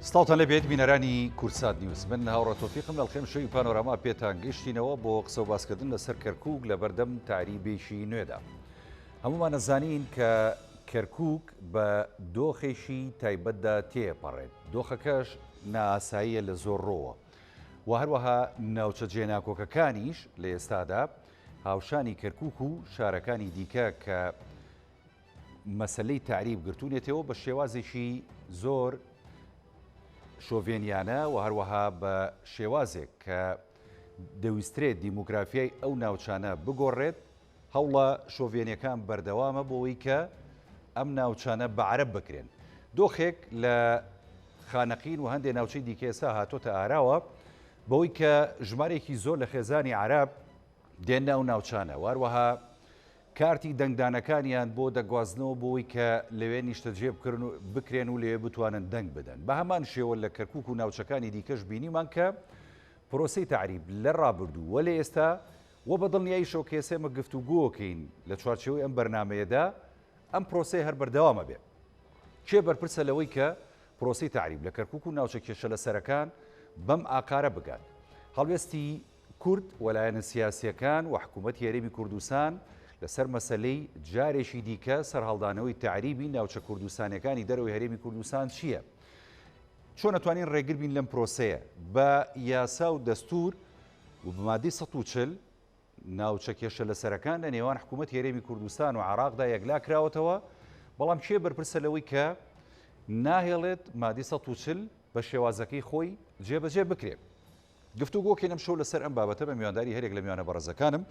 سڵاوتان لەبێت بینەرانی کورسات نیوز من هاوڕە تۆفیقم لە خێم شوی پانۆراما پێتان گەشتینەوە بۆ قسە و باسکردن لەسەر کەرکووک لە بەردەم تاریبێشی نوێدا. هەمومان نەزانین کە کەرکووک بە دۆخێکی تایبەتدا تێپەڕێت. دۆخەکەش نائاساییە لە زۆر ڕۆوە و هەروەها ناوچە جێناکۆکەکانیش لە ئێستادا هاوشانی کەرکووک و شارەکانی دیکە کە مەسلەی تعریب گرتوونێتەوە بە شێوازێکی زۆر شۆڤێنیانە و هەروەها بە شێوازێک کە دەویسترێت دیموگرافیای ئەو ناوچانە بگۆڕێت هەوڵە شۆڤێنیەکان بەردەوامە بۆەوەی کە ئەم ناوچانە بەعرەب بکرێن. دۆخێک لە خانەقین و هەندێک ناوچەی دیکە ئێستا هاتۆتە ئاراوە بەوەی کە ژمارێکی زۆر لە خێزانی عەرەب دێن ناو ناوچانە و هەروەها کارتی دەنگدانەکانیان بۆ دەگوازنەوە بۆی کە لەوێ نیشتەجێ بکرێن و لێوێ بتوانن دەنگ بدەن. بە هەمان شێوە لە کەرکووک و ناوچەکانی دیکەش بینیمان کە پرۆسەی تعریب لە ڕابردوو وە لە ئێستا وە بە دڵنیاییشەوە کە ئێسێمە گفتوگۆکەین لە چوارچێوەی ئەم بەرنامەیەدا ئەم پرۆسەی هەر بەردەوامە بێ. چێ بەرپرسە لەوەی کە پرۆسەی تعریب لە کەرکووک و ناوچە کێشە لە سەرەکان بەم ئاکارە بگات. هەڵوێستی کورد وەلایەنە سیاسیەکان و حکوومەتی هەرێمی کوردستان لەسەر مەسلەی جارێکی دیکە سەرهەڵدانەوەی تعریبی ناوچە کوردستانەکانی دەرەوەی هەرێمی کوردستان چییە؟ چۆن نەتوانین ڕێگر بین لەم پرۆسەیە بە یاسا و دەستور و بمادەی 140 ناوچە کێشە لە سەرەکان لە نێوان حکوومەتی هەرێمی کوردستان و عێراقدا یەکلا کراوەتەوە، بەڵام کێ بەرپرسە لەوەی کە ناهێڵێت مادەی 140 بە شێوازەکەی خۆی جێبەجێ بکرێت. گفتوگۆکەی ئەم شەو لەسەر ئەم بابەتە بە میوانداری هەرێک لە میوانە بەڕێزەکانم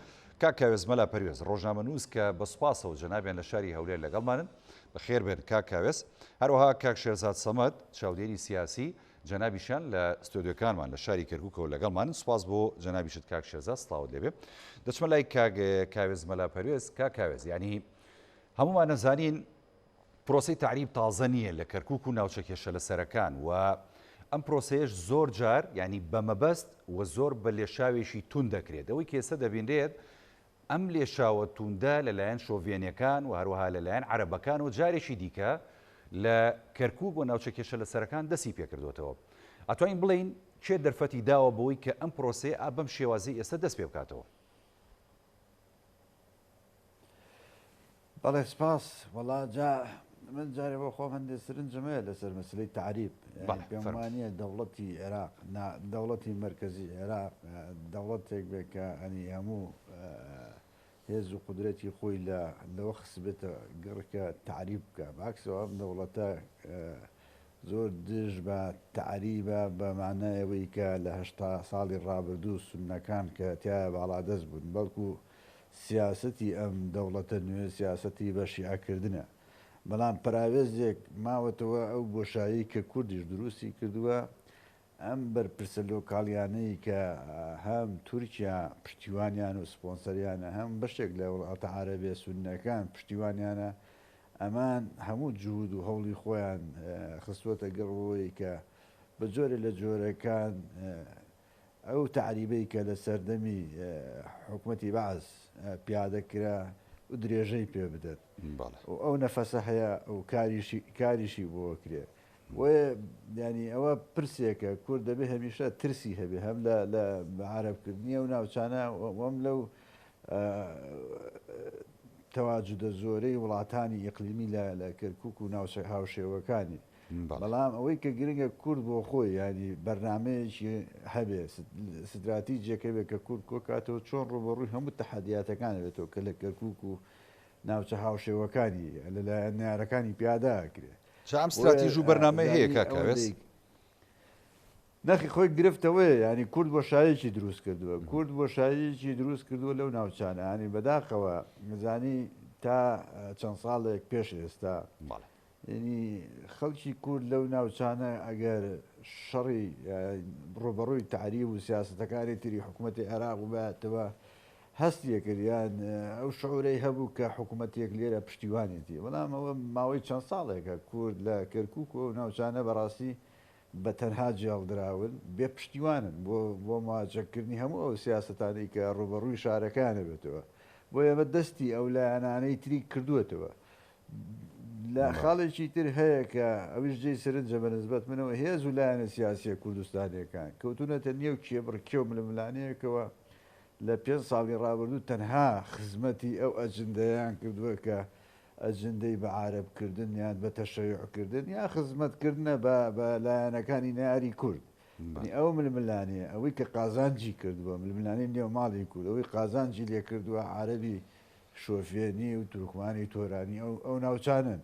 کاک کاوێز مەلا پەروێز ڕۆژنامەنووس کە بە سوپاسەوە جەنابیان لە شاری هەولێر لەگەڵمانن بەخێر بێن کاک کاوێز، هەروەها کاک شێرزاد سەمەد چاودێری سیاسی جەنابیشان لە ستۆدیۆکانمان لە شاری کەرکووکەوە لەگەڵمانن. سوپاس بۆ جەنابیشت کاک شێرزاد سڵاوت لێبێ. دەچمە لای کاک کاوێز مەلا پەروێز. کاک کاوێز یعنی هەمومان نەزانین پرۆسەی تعریب تازە نییە لە کەرکووک و ناوچە کێشە لە سەرەکان و ئەم پرۆسەیەش زۆر جار ینی بەمەبەست و زۆر بە لێشاوێکی تون دەکرێت. ئەوەی کێسە دەبینرێت ئەم لێشاوە توندە لەلایەن شۆڤێنیەکان و هەروەها لەلایەن عەرەبەکان و جارێکی دیکە لە کەرکووک و ناوچە کێشە لە سەرەکان دەستی پێکردوێتەوە. ئەتوانین بڵین چێ دەرفەتی داوە بەوەی کە ئەم پرۆسەیە بەم شێوازی ئێستا دەست پێ بکاتەوە؟ بەڵێ سپاس. وەڵا من جارێ بۆ خۆم هەندێک سرنجمەیە لەسەر مەسلەی تعریب پێمانە دەوڵەتی عێراق دەوڵەتی مرکزی عێراق دەوڵەتێک بێت کە ئەنی هەموو هێز و قودرەتی خۆی لەوە خسبێتە گەڕکە تعریب بکە. باکسەوە ئەم دەوڵەتە زۆر دژ بە تعریبە بە مانایەوەی کە لە هەشتا ساڵی ڕابردوو سونەکان کە تایە باڵادەست بوون، بەڵکو سیاسەتی ئەم دەوڵەتە نوێ سیاسەتی بە شیعەکردنە. بەڵام پراوێزێک ماوەتەوە ئەو بۆشایی کە کوردیش دروستی کردووە ئەم بەرپرسە لۆکاڵیانەی کە هەم تورکیا پشتیوانیان و سپۆنسەریانە هەم بەشێک لە وڵاتە عەرەبیە سوننەکان پشتیوانیانە، ئەمان هەموو جوود و هەوڵی خۆیان خستوەتە گەڕەوەی کە بە جۆرە لە جۆرەکان ئەو تعریبەی کە لە سەردەمی حکوومەتی بەعز پیادەکرا و درێژەی پێ بدەن و ئەو نەفەسە هەیە و کاریشی بۆ کرێ. ینی ئەوە پرسێکە کورد دەبێ هەمیشە ترسی هەبێ هەم لە عەرەبکردنیە و ناوچانە وەم لەو تەواجودە زۆرەی وڵاتانی ئیقلیمی لە کەرکووک و هاوشێوەکانی. بەڵام ئەوەی کە گرنگە کورد بۆ خۆی ینی بەرنامەیەکی هەبێ ستراتیجیەکە بێت کە کورد کۆکاتەوە چۆن ڕۆبەڕووی هەموو تەحەدیاتەکان بێتەوە کە لە کەرکووک و ناوچە هاوشێوەکانی لەلایەن نارەکانی پیاداکرێت. ئەم استراتیژ و بەرنامە هەیە کاکاوێز؟ نەخی خۆی گرفتەوەی ینی کورد بۆشاییکی دروست کردووە. کورد بۆشاییکی دروست کردووە لەو ناوچانە ینی بەداخەوە نزانی تا چەند ساڵێک پێش ئێستا ینی خەڵکی کورد لەو ناوچانە ئەگەر شەڕی ڕۆبەڕووی تعریب و سیاسەتەکانی تری حکوومەتی عێراق و باتەوە هەستیەکردیان ئەو شعورەی هەبوو کە حکوومەتێک لێرە پشتیوانێتی. بەڵام ئەوە ماوەی چەند ساڵێکە کورد لە کەرکووک و ناوچانە بەڕاستی بە تەنها جیاڵدراون بێ پشتیوانن بۆ مواجهکردنی هەموو ئەو سیاسەتانی کە ڕوبەڕووی شارەکانە بێتەوە. بۆ ئێمە دەستی ئەو لایەنانەی تری کردووەتەوە لە خاڵێکی تر هەیە کە ئەویش جێی سرنجە بە نسبەت منەوە هێز و لایەنە سیاسیە کوردستانیەکان کەوتونەتە نێو کێبڕکێ و ململانەیەکەوە لە 5 ساڵی ڕابردوو تەنها خزمەتی ئەو ئەجندەیان کردووە کە ئەجندەی بە عارەبکردن یان بە تەشەیعکردن یا خزمەتکردنە بە لایەنەکانی ناری کورد ئەو ململانەیە ئەوەی کە قازانجی کردووە ململانی نێو ماڵی کورد ئەوەی قازانجی لێ کردووە عارەبی شۆفێنی و تورکمانی تۆرانی ئەو ناوچانن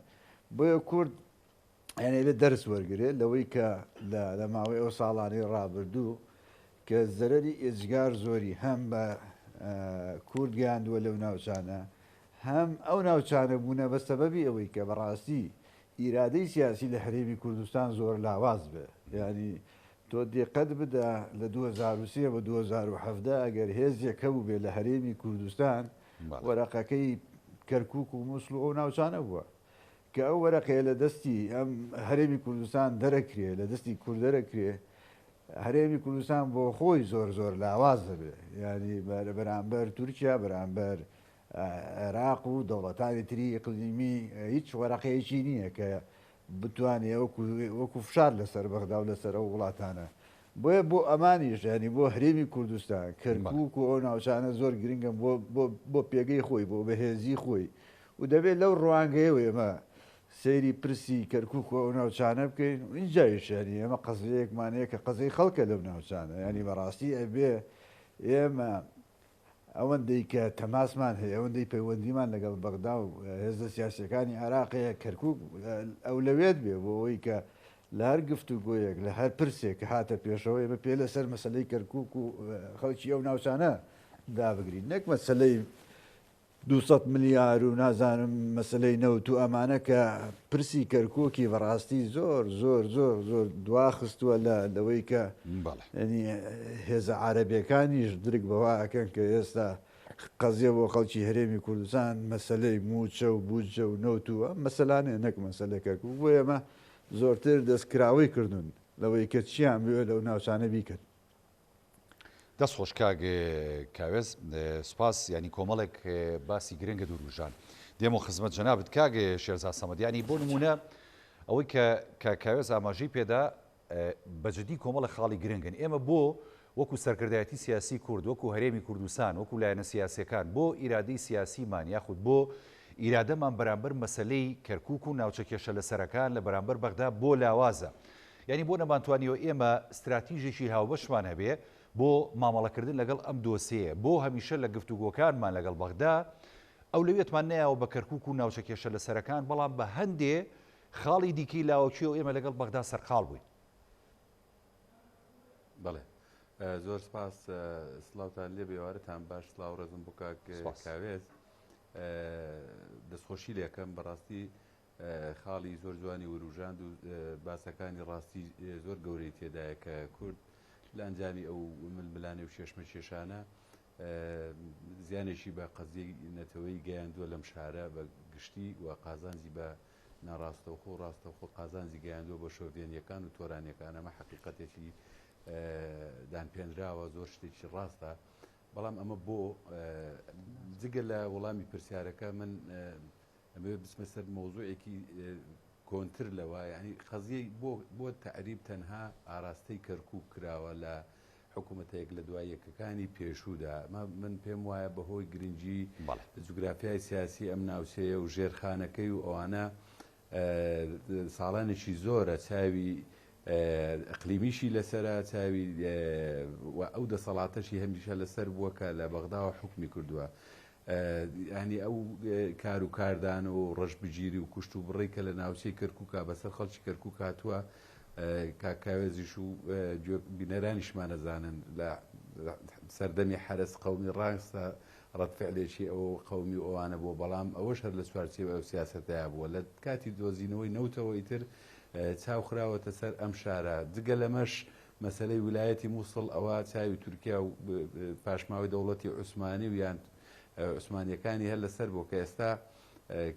بۆیە کورد یعنی لە دەرس وەرگێت لەوەی کە لە ماوەی ئەو ساڵانەی ڕابردوو کە زەرەری ئێجگار زۆری هەم بە کورد گەیاندووە لەو ناوچانە هەم ئەو ناوچانە بوونە بە سەبەبی ئەوەی کە بەڕاستی ئیرادەی سیاسی لە هەرێمی کوردستان زۆر لاواز بێ ینی تۆ دقت بدە لە 2023 بە 2017 ئەگەر هێزیەک هەبوو بێ لە هەرێمی کوردستان وەرەقەکەی کەرکووک و مووسڵ و ئەو ناوچانە بووە کە ئەو وەرەقەیە لە دەستی ئەم هەرێمی کوردستان دەرەکرێ لە دەستی کورد دەرەکرێ هەرێمی کوردستان بۆ خۆی زۆر لاواز دەبێ ینی بەرامبەر تورکیا بەرامبەر عێراق و دەوڵەتانی تری ئیقلیمی هیچ وەرەقەیەکی نییە کە بتوانێت وەکو فشار لەسەر بەغدا و لەسەر ئەو وڵاتانە بۆیە بۆ ئەمانیش ینی بۆ هەرێمی کوردستان کەرکووک و ئەو ناوچانە زۆر گرنگە بۆ پێگەی خۆی بۆ بەهێزی خۆی و دەبێت لەو ڕوانگەیەوە ئێمە سەیری پرسی کەرکووک و ئەو ناوچانە بکەین اینجایشانی ئێمە قەزەیەکمانەیە کە قەزەی خەڵکە لەو ناوچانە ینی بەڕاستی ئەبێ ئێمە ئەوەندەی کە تەماسمان هەیە ئەوەندەی پەیوەندیمان لەگەڵ بەغدا و هێزە سیاسەکانی عێراقەیە کەرکووک ئەولەوێت بێ بۆ ئەوەی کە لە هەر گفتوگۆیەک لە هەر پرسێک کە هاتە پێشەوە ئێمە پێ لەسەر مەسلەی کەرکووک و خەڵکی ئەو ناوچانە دابگرین نەک مەسلەی 200 ملیار و نازانم مەسلەی نەوت و ئەمانە کە پرسی کەرکووکی بەڕاستی زۆر دواخستووە لەوەی کە ینی هێزە عارەبیەکانیش درک بەوا ئەکەن کە ئێستا قەزیە بۆ خەڵکی هەرێمی کوردستان مەسلەی موچە و بودجە و نەوت و مەسەلانێ نەک مەسلەی کەرکووک بۆ ئێمە زۆرتر دەستکراوی کردوون لەوەی کە چیان بوێ لەو ناوچانە بیکەن دەست خۆش کاوێز سوپاس ینی کۆمەڵێک باسی گرنگە دووروژان دێمە خزمەت جەنابەت کاگێ شێرزاد سەمەدیانی بۆ نمونە ئەوەی کە کاوێز ئاماژەی پێدا بەجددی کۆمەڵە خاڵی گرنگن ئێمە بۆ وەکو سەرکردایەتی سیاسی کورد وەکو هەرێمی کوردستان وەکو لایەنە سیاسیەکان بۆ ئیرادەی سیاسیمان یاخود بۆ ئیرادەمان بەرامبەر مەسلەی کەرکووک و ناوچە کێشە لە سەرەکان لە بەرامبەر بەغدا بۆ لاوازە ینی بۆ نەمانتوانیەوە ئێمە استراتیژێکی هاوبەشمان هەبێ بۆ مامەڵەکردن لەگەڵ ئەم دۆسەیە بۆ هەمیشە لە گفتوگۆکانمان لەگەڵ بەغدا ئەو لەوێتمان نایەوە بە کەرکووک و ناوچە کێشە لە سەرەکان بەڵام بە هەندێ خاڵی دیکەی لاوەکیەوە ئێمە لەگەڵ بەغدا سەرقاڵ بووین. بەڵێ زۆر سپاس سڵاوتان لێ بێوارەتان باش سڵاو ڕێزم بۆ کاوێز دەستخۆشی لێکەم بەڕاستی خاڵی زۆر جوانی وروژاند و باسەکانی ڕاستی زۆر گەورەی تێدایە کە کورد لە ئەنجامی ئەو ململانێ و شێشمە کێشانە زیانێکی بە قەزیەی نەتەوەی گەیاندووە لەم شارە بە گشتی و قازانجی بە ناڕاستەوخۆ و ڕاستەوخۆ قازانجی گەیاندووە بە شۆڤێنیەکان و تۆرانیەکان ئەمە حەقیقەتێکی دانپێنراوە زۆر شتێکی ڕاستە بەڵام ئەمە بۆ جگە لە وەڵامی پرسیارەکە من ئەمە بچمە سەر مۆزوعێکی کۆنتر لەوە ینی قەزیەی بۆ تعریب تەنها ئاراستەی کەرکووک کراوە لە حکوومەتەیەک لە دوای یەکەکانی پێشوودا من پێم وایە بەهۆی گرنگی جوگرافیای سیاسی ئەم ناوچەیە و ژێرخانەکەی و ئەوانە ساڵانێکی زۆرە چاوی ئەقلیمیشی لەسرە چاوی ئەو دەسەڵاتەشی هەمیشە لەسەر بووە کە لە بەغداوە حکمی کردووە ینی ئەو کار و کاردان و ڕەشبگیری و کوشت و بڕێ کە لە ناوچەی کەرکووکە بەسەر خەڵکی کەرکووک هاتووە کاکاوێزیش و بینەرانیشمان نەزانن لە سەردەمی حرس قەومی ڕاستە ڕەتفعلێکی ئەو قەومی ئەوانە بووە بەڵام ئەوەش هەر لە سوارچێ ئەو سیاسەتەیە بووە لە کاتی دۆزینەوەی نەوتەوە ئیتر چاوخراوەتە سەر ئەم شارە جگە لەمەش مەسلەی ویلایەتی مووسڵ ئەوە چاوی تورکیا و پاشماوی دەوڵەتی عوسمانی و یان عوسمانیەکانی هەر لەسەر بۆ کە ئێستا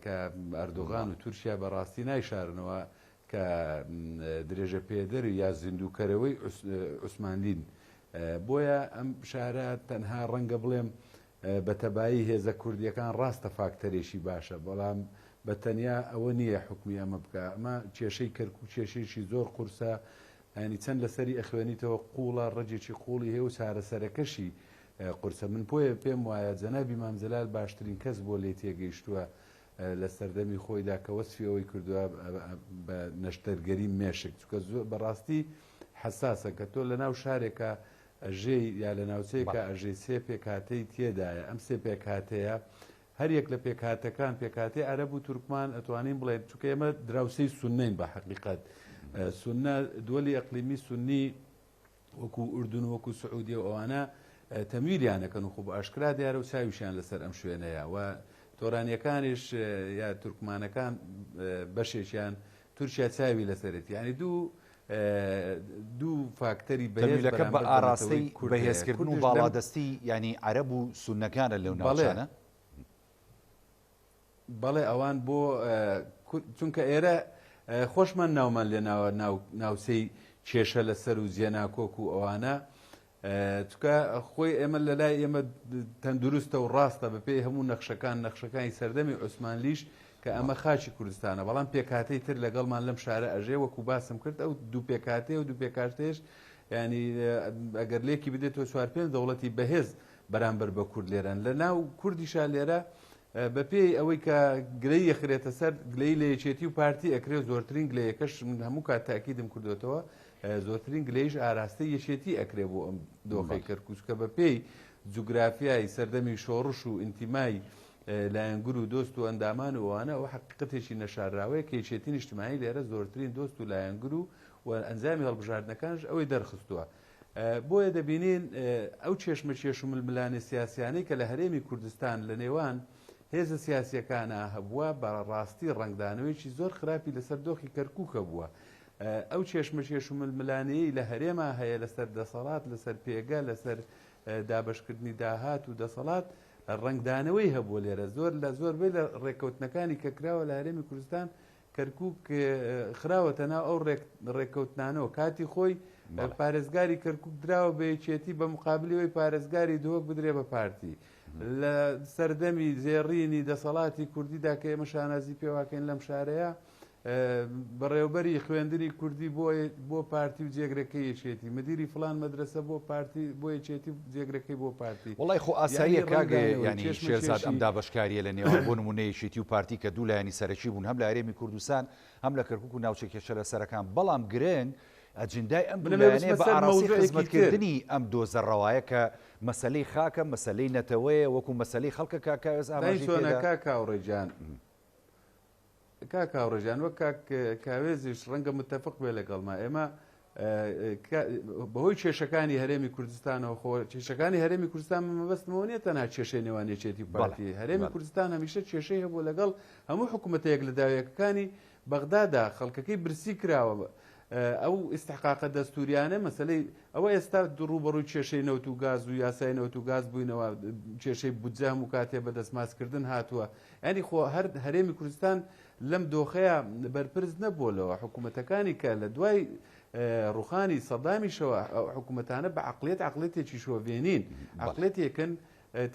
کە ئەردۆغان و تورکیا بەڕاستی نایشارنەوە کە درێژە پێدەر یا زیندووکەرەوەی عوسمانلین بۆیە ئەم شارە تەنها ڕەنگە بڵێم بە تەبایی هێزە کوردیەکان ڕاستە فاکتەرێکی باشە بەڵام بە تەنیا ئەوە نییە حکمی ئەمە بکە ئەمە کێشەی کەرکوو کێشەیەکی زۆر قورسە ینی چەند لەسەری ئەخوێنیتەوە قوڵە ڕەجێکی قوڵی هەیە و چارەسەرەکەشی قورسە من پێم وایە جەنابی مام جەلال باشترین کەس بۆ لێ تێگەیشتووە لە سەردەمی خۆیدا کە وەسفی ئەوەی کردووە بە نەشتەرگەری مێشک چکە زۆر بەڕاستی حساسە کە تۆ لە ناو شارێکە ئەژێی یا لە ناوچەیەکە ئەژێ سێ پێکهاتەی تێدایە ئەم سێ پێکهاتەیە هەریەک لە پێکهاتەکان پێکهاتەی عەرەب و تورکمان ئەتوانین بڵێن چونکە ئێمە دراوسەی سوننەین بە حەقیقەت سونە دووەلی ئەقلیمی سونی وەکو ئوردون وەکو سعودی و ئەوانە تەمویلیانەکەن و خوب ئاشکرا دیارە و چاویشیان لەسەر ئەم شوێنەیە و تۆرانیەکانیش یا تورکمانەکان بەشێکیان تورکیا چاوی لەسەرێتی ینی دوو فاکتەری بەهێزەکە بە ئاراستەی بەهێزکردن و باڵادەستی ینی عەرەب و سوننەکانە لەو ناوچانە بەڵێ ئەوان بۆ چونکە ئێرە خۆشمان ناومان لێناوە ناوچەی کێشە لەسەر و زیێناکۆک و ئەوانە چکە خۆی ئێمە لە لای ئێمە تەندروستە و ڕاستە بەپێی هەموو نەخشەکانی سەردەمی عوسمانلیش کە ئەمە خاچی کوردستانە بەڵام پێکهاتەی تر لەگەڵمان لەم شارە ئەژێ وەکو باسم کرد ئەو دوو پێکهاتێ و دوو پێکارتێش ینی ئەگەر لێکی بدێتەوە چوار پێنج دەوڵەتی بەهێز بەرامبەر بە کورد لێرەن لە ناو کوردیشا لێرە بەپێی ئەوەی کە گلەی یەخرێتە سەر گلەی لە یەکێتی و پارتی ئەکرێ زۆرترین گلەیەکەش هەموو کات تاکیدم کردوێتەوە زۆرترین گلەیش ئاراستەی یەکێتی ئەکرێ بۆ ئەم دۆخەی کەرکووس کە بەپێی جوگرافیای سەردەمی شۆڕش و ئینتیمای لایەنگر و دۆست و ئەندامان و ئەوانە ئەو حقیقەتێکی نەشاراوەیە کە یەکێتی نیشتیمایی لێرە زۆرترین دۆست و لایەنگر و ئەنجامی هەڵبژاردنەکانش ئەوەی دەرخستووە بۆیە دەبینین ئەو چێشمە چێش و ململانێ سیاسیانەی کە لە هەرێمی کوردستان لە نێوان هێزە سیاسیەکانە هەبووە بەڕاستی ڕنگدانەوەیکی زۆر خراپی لەسەر دۆخی کەرکووکە بووە ئەو چێشمە چێش و ململانەیە لە هەرێما هەیە لەسەر دەسەڵات لەسەر پێگە لەسەر دابشکردنی داهات و دەسەڵات ڕنگدانەوەی هەبووە لێرە زۆربەی لە ڕێکەوتنەکانی کە کراوە لە هەرێمی کوردستان کەرکووک خراوەتە ناو ئەو ڕێکەوتنانەوە کاتی خۆی پارێزگاری کەرکووک دراوە بە یەکێتی بە مقابلەوەی پارێزگاری دۆک بدرێ بە پارتی لە سەردەمی زێڕینی دەسەڵاتی کوردیدا کە ئێمە شانازی پێواکەین لەم شارەیە بەڕێوبەری خوێندنی کوردی بۆ پارتی و جێگرەکەی یەکێتی مدیری فلان مەدرسە بۆ پارتی بۆ یەکێتی جێگرەکەی بۆ پارتی وڵای خۆ ئاساییە کاگە ینی شێرزاد ئەم دابەشکاریە لە نێوان بۆ نمونەیەشێتی و پارتی کە دوو لایەنی سەرەکی بوون هەم لە هەرێمی کوردستان هەم لە کەرکووک و ناوچە کێشە لە سەرەکان بەڵام گرنگ ئەجندای ئەم دوولایەنەیە بە ئاراسی خزمەتکردنی ئەم دۆزە ڕەوایە کە مەسەلەی خاکە مەسەلەی نەتەوەیە وەکو مەسەلەی خەڵکە کاکاوێز ئاماژی پێدا کاکاوڕێژان وەک کاوێزیش ڕەنگە متتەفق بێ لەگەڵما ئێمە بەهۆی کێشەکانی هەرێمی کوردستانەوە خۆ کێشەکانی هەرێمی کوردستان مەبەستمەوە نیە تەنها کێشەی نێوانێچێتی پارتی هەرێمی کوردستان هەمیشە کێشەی هەبوو لەگەڵ هەموو حکوومەتەیەک لە داویەکەکانی بەغدادا خەڵکەکەی برسی کراوە ئەو ئستحقاقە دەستوریانە مەسلەی ئەوە ئێستا ڕوبەڕووی کێشەی نەوت و گاز و یاسای نەوت و گاز بووینەوە کێشەی بودجە هەموو کاتێ بە دەستماسکردن هاتووە ینی خۆ هەر هەرێمی کوردستان لەم دۆخەیە بەرپرس نەبووەوە حکوومەتەکانی کە لە دوای ڕوخانی سەدامیشەوە حکوومەتانە بە عقلێتێکی شۆڤێنین عقلێتێکن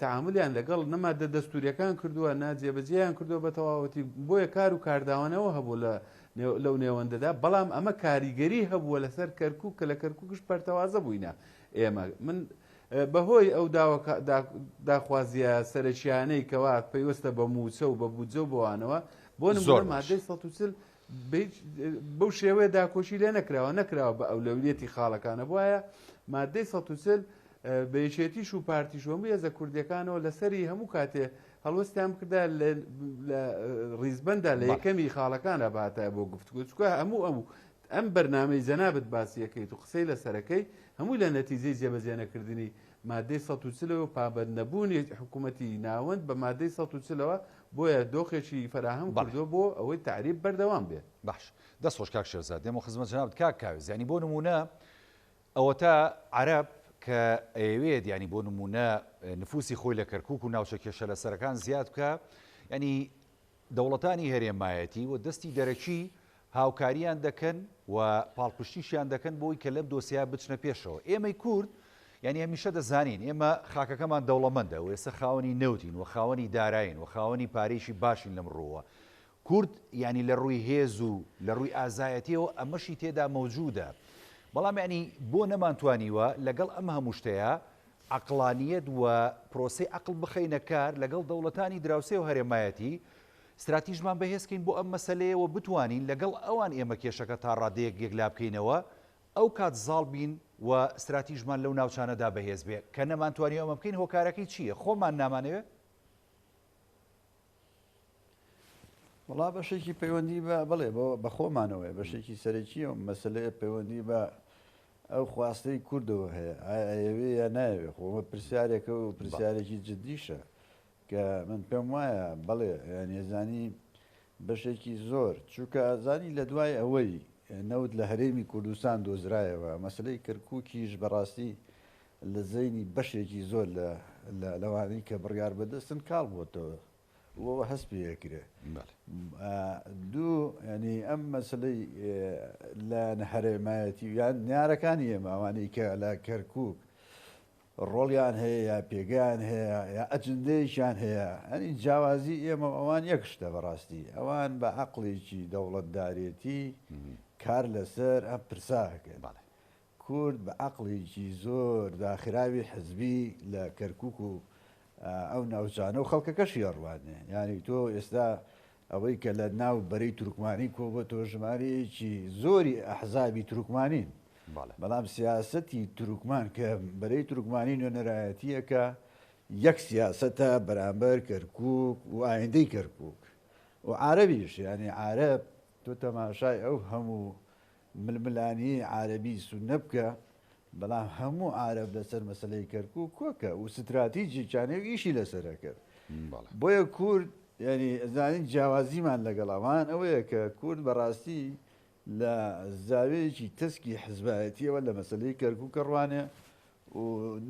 تعاملیان لەگەڵ نەمادە دەستوریەکان کردووە ناجێبەجێیان کردووە بە تەواوەتی بۆیە کار و کارداوانەوە هەبوو لەو نێوەندەدا بەڵام ئەمە کاریگەری هەبووە لەسەر کەرکووک کە لە کەرکووکش پەرتەوازە بووینە ئێمە من بەهۆی ئەو داخوازیە سەرچیانەی کەوا پێوەستە بە موچە و بە بودجە و بۆوانەوە بۆ نمونە مادەی 140 بەو شێوەیە داکۆشی لێ نەکراوە بە ئەولەویەتی خاڵەکانە بواە مادەی 140 بە یەکێتیش و پارتیش هەموو هێزە کوردیەکانەوە لەسەری هەموو کاتێ هەڵوەستیان کردا لە ڕیزبەندا لە یەکەمی خاڵەکانە باتە بۆ گفتگو چکە هەموو ئەم بەرنامەی جەنابەت باسیەکەیت و قسەی لەسەرەکەی هەمووی لە نەتیجەی جێبەجێنەکردنی مادەی 140ەوە پابەت نەبوونی حکوومەتی ناوەند بە مادەی 140ەوە بۆیە دۆخێکی فراهەم کردووە بۆ ئەوەی تعریب بەردەوام بێت باش دەست خۆش کاک شێرزاد دێمە خزمەت جەنابەت کاک کاوێز ینی بۆ نمونە ئەوە تا عەرەب کە ئەوێت ینی بۆ نمونە نفوسی خۆی لە کەرکووک و ناوچە کێشە لە سەرەکان زیاد بکە ینی دەوڵەتانی هەرێمایەتی و دەستی دەرەکی هاوکاریان دەکەن و پاڵپشتیشیان دەکەن بۆی کە لەم دۆسیا بچنە پێشەوە ئێمەی کورد ینی هەمیشە دەزانین ئێمە خاکەکەمان دەوڵەمەندە و ئێستا خاوەنی نەوتین و خاوەنی دارایین و خاوەنی پارێکی باشین لەم ڕۆوە کورد ینی لە ڕووی هێز و لە ڕووی ئازایەتیەوە ئەمەشی تێدا مەوجودە بەڵام ینی بۆ نەمانتوانیوە لەگەڵ ئەم هەموو شتەیە عقلانیەت و پرۆسی عقل بخەینە کار لەگەڵ دەوڵەتانی دراوسێ و هەرێمایەتی استراتیژمان بەهێزکەین بۆ ئەم مەسلەیەوە بتوانین لەگەڵ ئەوان ئێمە کێشەکە تا ڕادەیەک یەکلا بکەینەوە ئەو کات زاڵ بین و استراتیژمان لەو ناوچانەدا بەهێز بێ کە نەمانتوانی ئەمە بکەین هۆکارەکەی چییە خۆمان نامانەوێت وڵا بەشێکی پەیوەندی بە بڵێ بە خۆمانەوەی بەشێکی سەرەکیە مەسلەیە پەیوەندی بە ئەو خواستەی کوردەوە هەیە ئەوێ یا ناوێ خۆمە پرسیارێکە و پرسیارێکی جددیشە کە من پێم وایە بڵێ نێزانی بەشێکی زۆر چووکە ئازانی لە دوای ئەوەی نەوت لە هەرێمی کوردستان دۆزرایەوە مەسلەی کەرکووکیش بەڕاستی لە زەینی بەشێکی زۆر لەوانەی کە بڕیار بەدەستن کاڵ بۆتەوە وەوە هەست پێەکرێ دوو ینی ئەم مەسلەی لە هەرێمایەتی یان نیارەکانی ئێمە ئەوانەی کە لە کەرکووک ڕۆڵیان هەیە یا پێگیان هەیە یا ئەجندەیەکیان هەیە ئەنی جیاوازی ئێمە ئەوان یەک شتە بەڕاستی ئەوان بە عەقڵێکی دەوڵەتدارێتی کار لەسەر ئەم پرساکەن کورد بە عەقڵێکی زۆر داخراوی حزبی لە کەرکووک و ئەو ناوچانە و خەڵکەکەشی ئەڕوانێ ینی تۆ ئێستا ئەوەی کە لە ناو بەرەی تورکمانی کۆ بە تۆ ژمارەیەکی زۆری ئەحزابی تورکمانین بەڵام سیاسەتی تورکمان کە بەرەی تورکمانی نوێنەرایەتیەکە یەک سیاسەتە بەرامبەر کەرکووک و ئایندەی کەرکووک و عارەبیش ینی عارەب تۆ تەماشای ئەو هەموو ململانی عارەبی سونە بکە بەڵام هەموو عارەب لەسەر مەسلەی کەرکووک کۆکە و ستراتیجیکانێ ئیشی لەسەرە کرد بۆیە کورد ینی زانین جیاوازیمان لەگەڵەوان ئەوەیە کە کورد بەڕاستی لە زاوەیەکی تەسکی حزبایەتیەوە لە مەسلەی کەرکووکە ڕوانێ و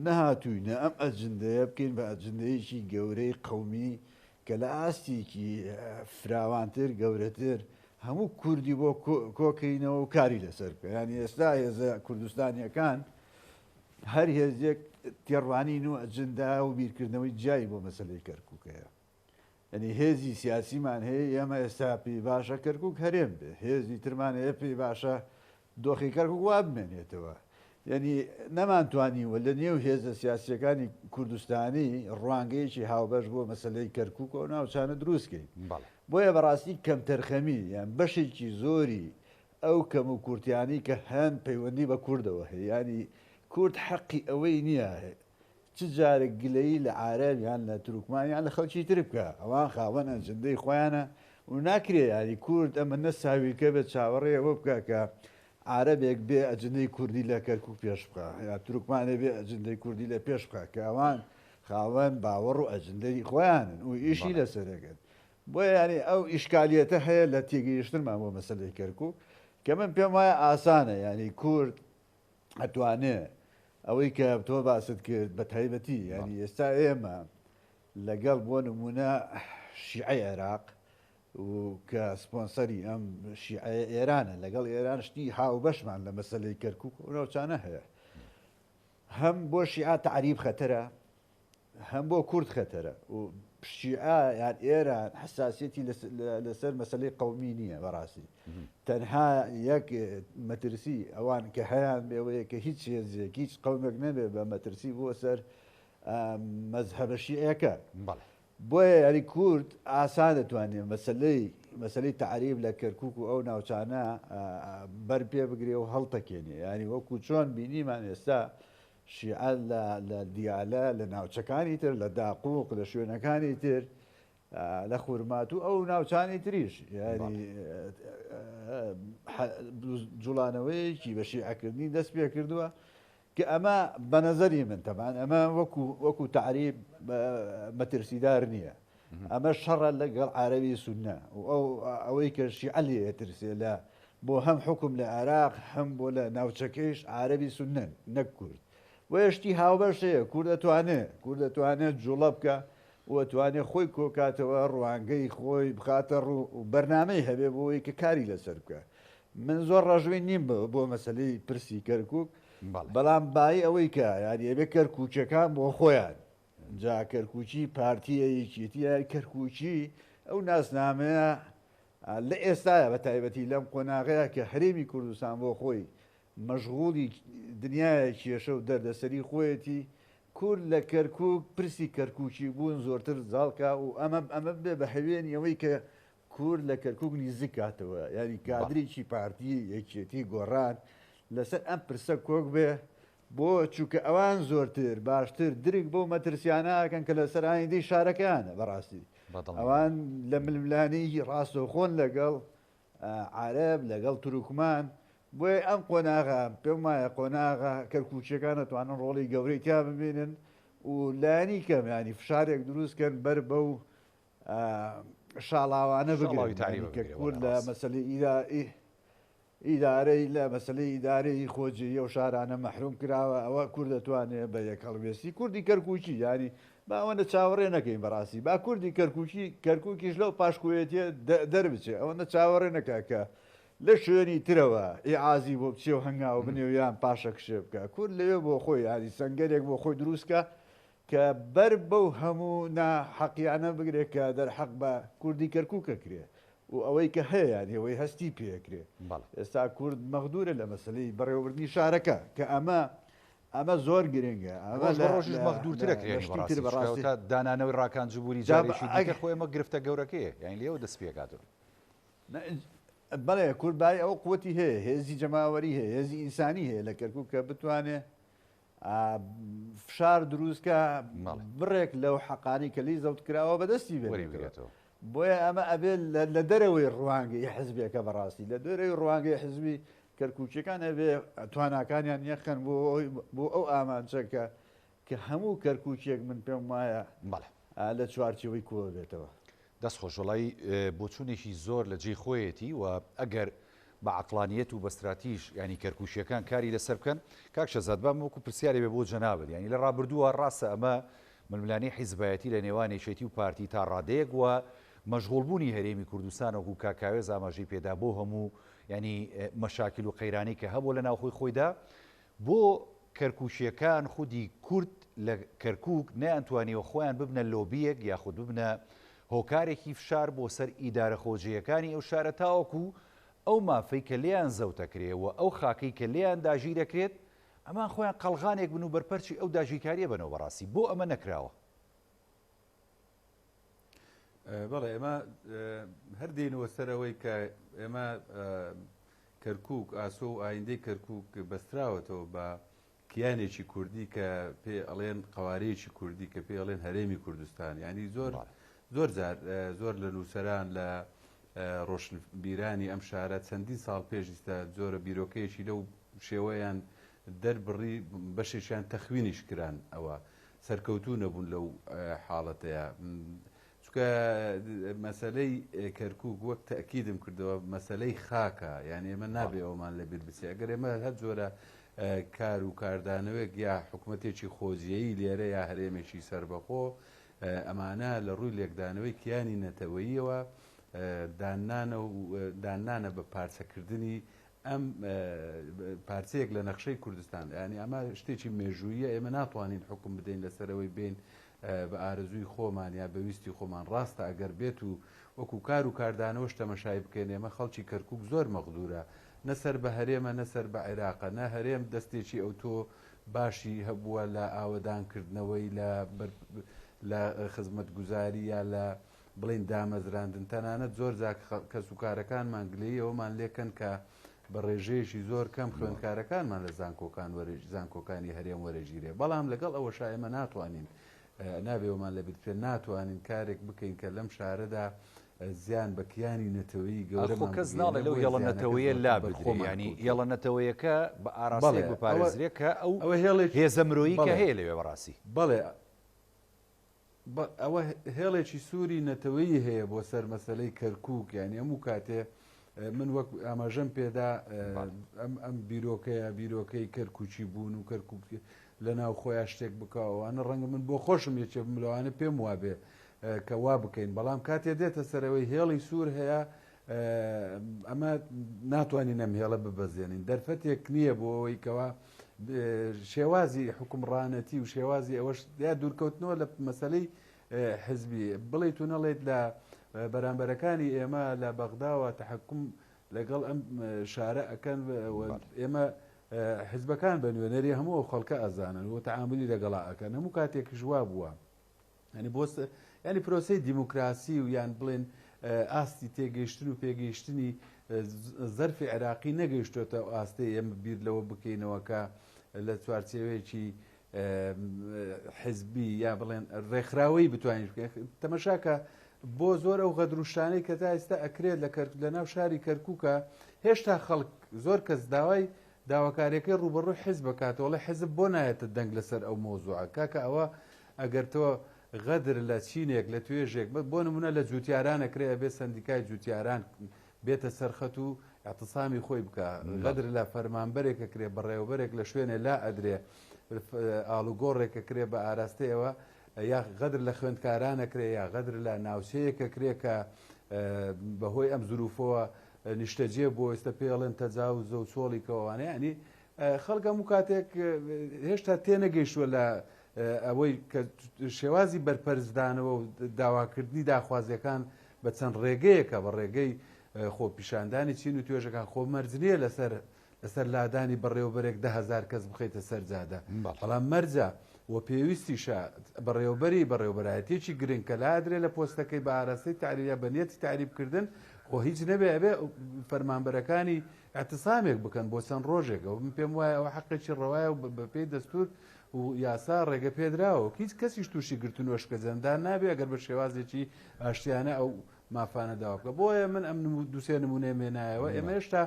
نەهاتووینە ئەم ئەجندەیە بکەین بە ئەجندەیەکی گەورەی قەومی کە لە ئاستێکی فراوانتر گەورەتر هەموو کوردی بۆ کۆکەینەوە و کاری لەسەر بکە ینی ئێستا هێزە کوردستانیەکان هەر هێزێک تێڕوانین و ئەجندا و بیرکردنەوەی جایی بۆ مەسلەی کەرکووکەیە ینی هێزی سیاسیمان هەیە ئێمە ئێستا پێی باشە کەرکووک هەرێم بێ هێزی ترمان هەیە پێی باشە دۆخی کەرکووک وا بمێنێتەوە ینی نەمانتوانیوە لە نێو هێزە سیاسیەکانی کوردستانی ڕوانگەیەکی هاوبەش بۆ مەسلەی کەرکووک و ناوچانە دروستکەین بۆیە بەڕاستی کەم تەرخەمی یان بەشێکی زۆری ئەو کەم و کورتیانی کە هەن پەیوەندی بە کوردەوە هەیە ینی کورد حەقی ئەوەی نییە چ جارێک گلەیی لە عارەب یان لە تورکمانیان لە خەڵکی تر بکە ئەوان خاوەن ئەجندەی خۆیانە و ناکرێ ینی کورد ئەمە نەساویکە بێت چاوەڕێ ئەوە بکە کە عارەبێک بێ ئەجندەی کوردی لە کەرکووک پێش بکە یا تورکمانێ بێ ئەجندەی کوردی لە پێش بکە کە ئەوان خاوەن باوەڕ و ئەجندەی خۆیانن و ئیشی لەسەرەکەن بۆیە ینی ئەو ئیشکالیەتە هەیە لە تێگەیشتنمان بۆ مەسلەی کەرکووک کە من پێم وایە ئاسانە ینی کورد ئەتوانێ ئەوەی کە تۆ باست کرد بە تایبەتی ینی ئێستا ئێمە لەگەڵ بۆ نمونە شیعەی عێراق و کە سپۆنسەری ئەم شیعەیە ئێرانە لەگەڵ ئێران شتی هاوبەشمان لە مەسلەی کەرکووک و ناوچانە هەیە هەم بۆ شیعە تعریب خەتەرە هەم بۆ کورد خەتەرە و شیعە یان ئێران حساسیەتی لەسەر مەسلەی قەومی نییە بەڕاستی تەنها یەک مەترسی ئەوان کە هەیان بێوەیە کە هیچ هێزێک هیچ قەومێک نەبێ بە مەترسی بۆ سەر مەزهەبە شیعەکە بۆیە یاری کورد ئاسان دەتوانێت مەسلەی تعریب لە کەرکووک و ئەو ناوچانە بەر پێ بگرێ و هەڵتەکێنێ ینی وەکو چۆن بینیمان ئێستا شیعە لە دیالە لە ناوچەکانی تر لە داقووق لە شوێنەکانی تر لە خورمات و ئەو ناوچانی تریش ینی جوڵانەوەیەکی بە شیعەکردنی دەست پێ کردووە کە ئەمە بە نەزەری من تەمان ئەمە وەکو تعریب مەترسیدار نییە ئەمە شەڕە لەگەڵ عارەبی سونە و ئەوەی کە شیعە لێ ترسێ لە بۆ هەم حکم لە عێراق هەم بۆ لە ناوچەکەیش عارەبی سونەن نەک کورد وەشتی هاوبەشەیە کورد دەتوانێت جوڵە بکە وەتوانێت خۆی کۆکاتەوە ڕوانگەی خۆی بخاتە ڕوو و بەرنامەی هەبێ بۆەوەی کە کاری لەسەر بکە من زۆر ڕژوی نیم بۆ مەسلەی پرسی کەرکووک بەڵام بای ئەوەی کە یاریێبێ کەرکووچەکان بۆ خۆیان جا کەرکووچی پارتیە یەکێتیە کەرکووچی ئەو ناسنامەیە لە ئێستاە بە تایبەتی لەم قۆناغەیە کە هەرێمی کوردستان بۆ خۆی مەشغوڵی دنیای کێشە و دەردەسەری خۆیەتی کورد لە کەرکووک پرسی کەرکووکی بوون زۆرتر زاڵکە و ئەمە بێ بە هەوێن ئەوەی کە کورد لە کەرکووک نزیک کاتەوە ینی کادریی پارتی یەکێتی گۆڕان لەسەر ئەم پرسە کۆک بێ بۆ چووکە ئەوان زۆرتر باشتر درک بۆ مەترسیانەکەن کە لەسەر ئایندەی شارەکانە بەڕاستی ئەوان لە ململانی ڕاستەوخۆن لەگەڵ عارەب لەگەڵ تروکمان بۆیە ئەم قۆناغا پێم وایە قۆناغا کەرکووچەکان دەتوانن ڕۆڵی گەورەی تا ببینن و لایانی کەم ینی فشارێک دروستکەن بەر بەو شاڵاوانە بگەڕی کە کورد لە مەسەلەی ئیدارەی لە مەسلەی ئیدارەی خۆجیە و شارانە مەحروم کراوە ئەوە کورد دەتوانێت بە یەکەڵوێستی کوردی کەرکووکی ینی باوەندە چاوەڕێ نەکەین بەڕاستی با کوردی کەرکووکیش لەو پاشکوێتیە دەربچێ ئەوەندە چاوەڕێ نەکە کە لە شوێنی ترەوە ئیعازی بۆ بچێ و هەنگاو بنێ و یان پاشە کشێ بکە کورد لەوێ بۆ خۆی ینی سنگەرێک بۆ خۆی دروستکە کە بەر بەو هەموو ناحەقیانە بگرێت کە دەرحەق بە کوردی کەرکووکە کرێ و ئەوەی کە هەیە ئەوەی هەستی پێکرێ ئێستا کورد مەغدورە لە مەسلەی بەڕێوەبردننی شارەکە کە ئەمە زۆر گرنگە ڕۆژش مەغدورترەکرێن دانانەوەی ڕاکانجبووری جارێکی دیکە خۆی ئەمە گرفتە گەورەکەیە یان لێەوە دەست پێکاتەوە بەڵێ کوربای ئەو قوتی هەیە هێزی جەماوەری هەیە هێزی ئینسانی هەیە لە کەرکووک کە بتوانێت فشار دروستکە بڕێک لەو حەقانی کە لی زەوت کراوە بەدەستی بێتەوە بۆیە ئەمە ئەبێت لە دەرەوەی ڕوانگەی حزبێکە بەڕاستی لە دەرەوەی ڕوانگەی حزبی کەرکووچەکان ئەبێ تواناکانیان یەخەن بۆ ئەو ئامانچەکە کە هەموو کەرکووچێک من پێم وایە لە چوارچەوەی کۆ بێتەوە دەست خۆشەڵی بۆچوونێکی زۆر لە جێی خۆیەتی و ئەگەر بە عقلانیەت و بەستراتیش ینی کەرکووشیەکان کاری لەسەر بکەن کاک شەزادبام وەکو پرسیارێ بێ بۆ جەنابەت ینی لە ڕابردووە ڕاستە ئەمە ململانی حیزبایەتی لە نێوانێشێتی و پارتی تا ڕادەیەک وە مەشغوڵبوونی هەرێمی کوردستان وەکو کاکاوێز ئاماژەی پێدا بۆ هەموو ینی مەشاکل و قەیرانی کە هەبوو لە ناوخۆی خۆیدا بۆ کەرکووشیەکان خودی کورد لە کەرکووک نەیانتوانیەوە خۆیان ببنە لۆبیەک یاخود ببنە هۆکارێکی فشار بۆ سەر ئیدارە خۆجیەکانی ئەو شارە تاوەکو ئەو مافەی کە لێیان زەوتەکرێەوە ئەو خاکەی کە لێیان داژی دەکرێت ئەمان خۆیان قەلغانێک بن و بەرپەرچی ئەو داژیکاریە بنەوە بەڕاستی بۆ ئەمە نەکراوە بەڵێ ئێمە هەردێنەوە سەرەوەی کە ئێمە کەرکووک ئاسۆ و ئایندەی کەرکووک بەستراوەتەوە بە کیانێکی کوردی کە پێ ئەڵێن قوارەیەکی کوردی کە پێ ئەڵێن هەرێمی کوردستان ینی زۆر لە نووسەران لە ڕۆشنبیرانی ئەم شارە چەندین ساڵ پێشیستە زۆرە بیرۆکەیەکی لەو شێوەیان دەربڕی بەشێکیان تەخوینیش کران ئەوە سەرکەوتوو نەبوون لەو حاڵەتەیە چکە مەسلەی کەرکووک وەک تەکیدم کردەوە مەسلەی خاکە یعنی ئێمە نابێ ئەومان لەبیر بچێ ئەگەر ئێمە هەر جۆرە کار و کاردانەوەک یا حکوومەتێکی خۆزیایی لێرە یا هەرێمێکی سربەخۆ ئەمانە لە ڕووی لێکدانەوەی کیانی نەتەوەییەوە دانانە بە پارچەکردنی ئەم پارچەیەک لە نەخشەی کوردستان ینی ئەمە شتێکی مێژوویە ئێمە ناتوانین حکم بدەین لەسەرەوەی بین بە ئارزووی خۆمان یا بەویستی خۆمان ڕاستە ئەگەر بێت و وەکو کار و کاردانەوە شتەمەشای بکەین ئێمە خەڵکی کەرکووک زۆر مەغدورە نەسەر بە هەرێمە نەسەر بە عێراقە نە هەرێم دەستێکی ئەوتۆ باشی هەبووە لە ئاوەدانکردنەوەی لە خزمەت گوزاری یا لە بڵین دامەزراندن تەنانەت زۆر کەس و کارەکانمان گلەی ئەومان لێکەن کە بە ڕێژەیەشی زۆر کەم خوێندکارەکانمان لە زانکۆکانی هەرێم وەرەگیرێ بەڵام لەگەڵ ئەوە شایمە ناتوانین نابێوەمان لە بێت پێ ناتوانین کارێک بکەین کە لەم شارەدا زیان بە کیانی نەتەوەی گەورە کەس ناڵێ لەو هێڵە نەتەوەیە لا ینی هێڵە نەتەوەیەکە بە ئاراستی بپارێزرێکە ئەو هێزە مرۆیی کە هەیە لەوێ بەڕاستی بەڵێ ئەوە هێڵێکی سووری نەتەوەیی هەیە بۆ سەر مەسلەی کەرکووک یانی هەموو کاتێ من وەک ئاماژەم پێدا ئەم بیرۆکەی کەرکووکی بوون و کەرکووک لە ناو خۆیان شتێک بکەوەوانە ڕەنگە من بۆ خۆشم یەکێ ملوانە پێم وابێ کە وا بکەین بەڵام کاتێ دێتە سەرەوەی هێڵی سوور هەیە ئەمە ناتوانین ئەم هێڵە ببەزێنین دەرفەتێک نییە بۆ ئەوەی کەوا شێوازی حکومڕانەتی و شێوازی ئەوەش یا دوورکەوتنەوە لە مەسلەی حزبی بڵێ تو نەڵێت لە بەرامبەرەکانی ئێمە لە بەغداوە تحکم لەگەڵ ئەم شارە ئەکەن ئێمە حزبەکان بە نوێنەری هەموو خەڵکە ئەزانن و تەعاملی لەگەڵا ئەکەن هەموو کاتێک ژوا بووە ینی بۆست ینی پرۆسی دیموکراسی و یان بڵێن ئاستی تێگەیشتن و پێگەیشتنی زەرفی عێراقی نەگەیشتۆتە ئاستی ئێمە بیر لەوە بکەینەوەکە لە چوارچێوەیەکی حزبی یا بڵێن ڕێکخراوەی بتوانین تەمەشاکە بۆ زۆر ئەو غەدروشتانەی کە تا ئێستا ئەکرێت لە ناو شاری کەرکووکە هێشتا خەڵک زۆر کەس داوای داواکاریەکەی ڕوبەڕووی حزب بکاتەوەڵی حزب بۆ نایەتە دەنگ لەسەر ئەو مۆزوعە کاکە ئەوە ئەگەر تۆ غەدر لە چینێک لە توێژێک بۆ نمونە لە جوتیارانەکرێ بێ سندیکای جوتیاران بێتە سەرخەت و اعتصامی خۆی بکە غەدر لە فەرمانبەرێکەکرێ بەڕێوەبەرێک لە شوێنێ لا ئەدرێ ئاڵوگۆڕێکەکرێ بە ئاراستەیەوە یا غەدر لە خوێندکارانەکرێ یا غەدر لە ناوچەیەکەکرێ کە بەهۆی ئەم زروفەوە نیشتەجێ بۆ ئێستا پێڵێن تەجاوز و چۆڵی کەوانەیە ینی خەڵک هەموو کاتێک هێشتا تێنەگەیشتووە لە ئەوەی کە شێوازی بەرپەرزدانەوە و داواکردنی داخوازیەکان بە چەند ڕێگەیەکە بە ڕێگەی خۆپیشاندانی چین و توێژەکان خۆ مەرجنیە لەسەر لادانی بەڕێوەبەرێک 10,000 کەس بخەیتە سەرجادە بەڵام مەرجە و پێویستیشە بەڕێوەبەرایەتێکی گرنگ کە لادرێ لە پۆستەکەی بە ئاراستەی تعریە بەنیەتی تعریبکردن خۆ هیچ نەبێ ئەبێ فەرمانبەرەکانی اعتصامێک بکەن بۆ چەند ڕۆژێکەوە من پێم وایە ئەوە حەقێکی ڕەوایە و بەپێی دەستور و یاسا ڕێگە پێدراوە هیچ کەسیش تووشی گرتن وشکە جەندان نابێ ئەگەر بە شێوازێکی ئاشتیانە ئەو مافانە داوا بکە بۆیە من ئەم دووسێ نمونێ مێنایەوە ئێمە هێشتا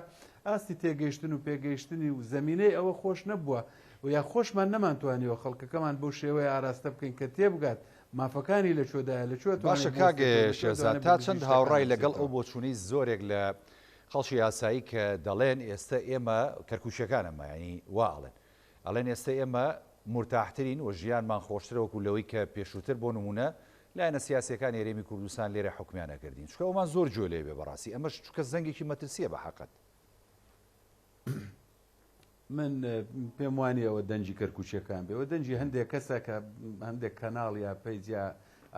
ئاستی تێگەیشتن و پێگەیشتنی و زەمینەی ئەوە خۆش نەبووە و یا خۆشمان نەمانتوانیەوە خەڵکەکەمان بەو شێوەیە ئاراستە بکەین کە تێبگات مافەکانی لەکوێدایە لەکوێ باشە کاگێ شێزاد تا چەند هاوڕای لەگەڵ ئەو بۆچوونی زۆرێک لە خەڵکی یاسایی کە دەڵێن ئێستا ئێمە کەرکووشەکانەمە ینی واڵێن ئەڵێن ئێستا ئێمە مرتاحترین و ژیانمان خۆشترەوەکو لەوەی کە پێشووتر بۆ نمونە لایەنە سیاسەکان هێرێمی کوردستان لێرە حکومیان نەکردین چکە ئەومان زۆر جوێ لێ بێ بەڕاستی ئەمەش چکە زەنگێکی مەترسیە بە حەقەت من پێم وانی ئەوە دەنجی کەرکووچیەکان بێەوە دەنجی هەندێک کەسە کە هەندێک کەناڵ یا پەیجیا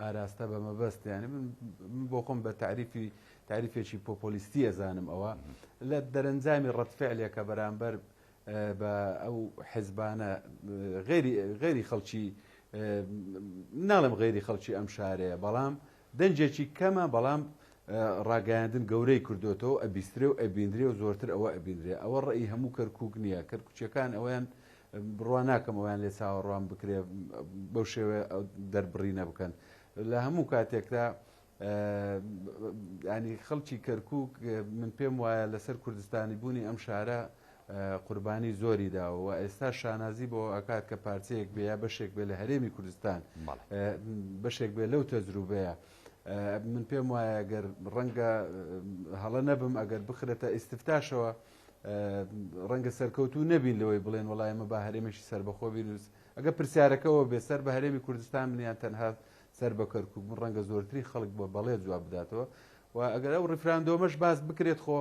ئاراستە بە مەبەست یانی من بۆ خۆم بە تعریفێکی پۆپۆلیستی ئەزانم ئەوە لە دەرەنجامی ڕەتفعلێکە بەرامبەر بە ئەو حیزبانە غێری خەڵکی ناڵم غێری خەڵکی ئەم شارەیە بەڵام دەنجێکی کەمە بەڵام ڕاگەیاندن گەورەی کردوێتەوە ئەبیسترێ و ئەبیندرێ و زۆرتر ئەوە ئەبیندرێ ئەوە ڕێی هەموو کەرکووک نییە کەرکوچەکان ئەویان بڕوان ناکەم ئەویان لێ چاوەڕوان بکرێ بەو شێوێ دەربڕینە بکەن لە هەموو کاتێکدا ینی خەڵکی کەرکووک من پێم وایە لەسەر کوردستانی بوونی ئەم شارە قوربانی زۆری داوە ئێستا شانازی بۆ ئەکات کە پارچەیەک بێ یا بەشێک بێ لە هەرێمی کوردستان بەشێک بێ لەو تەجروبەیە من پێم وایە ئەگەر ڕەنگە هەڵە نەبم ئەگەر بخرێتە ئیستفتاشەوە ڕەنگە سەرکەوتو نەبین لەوەی بڵێن وڵایەمە با هەرێمێکی سەربەخۆ بینوس ئەگە پرسیارەکەەوە بێ سەر بە هەرێمی کوردستان منیان تەنها سەر بە کەرکووک من ڕەنگە زۆرتری خەڵک بۆ بەڵێ جواب بداتەوە و ئەگەر ئەو ڕیفراندۆمەش باس بکرێت خۆ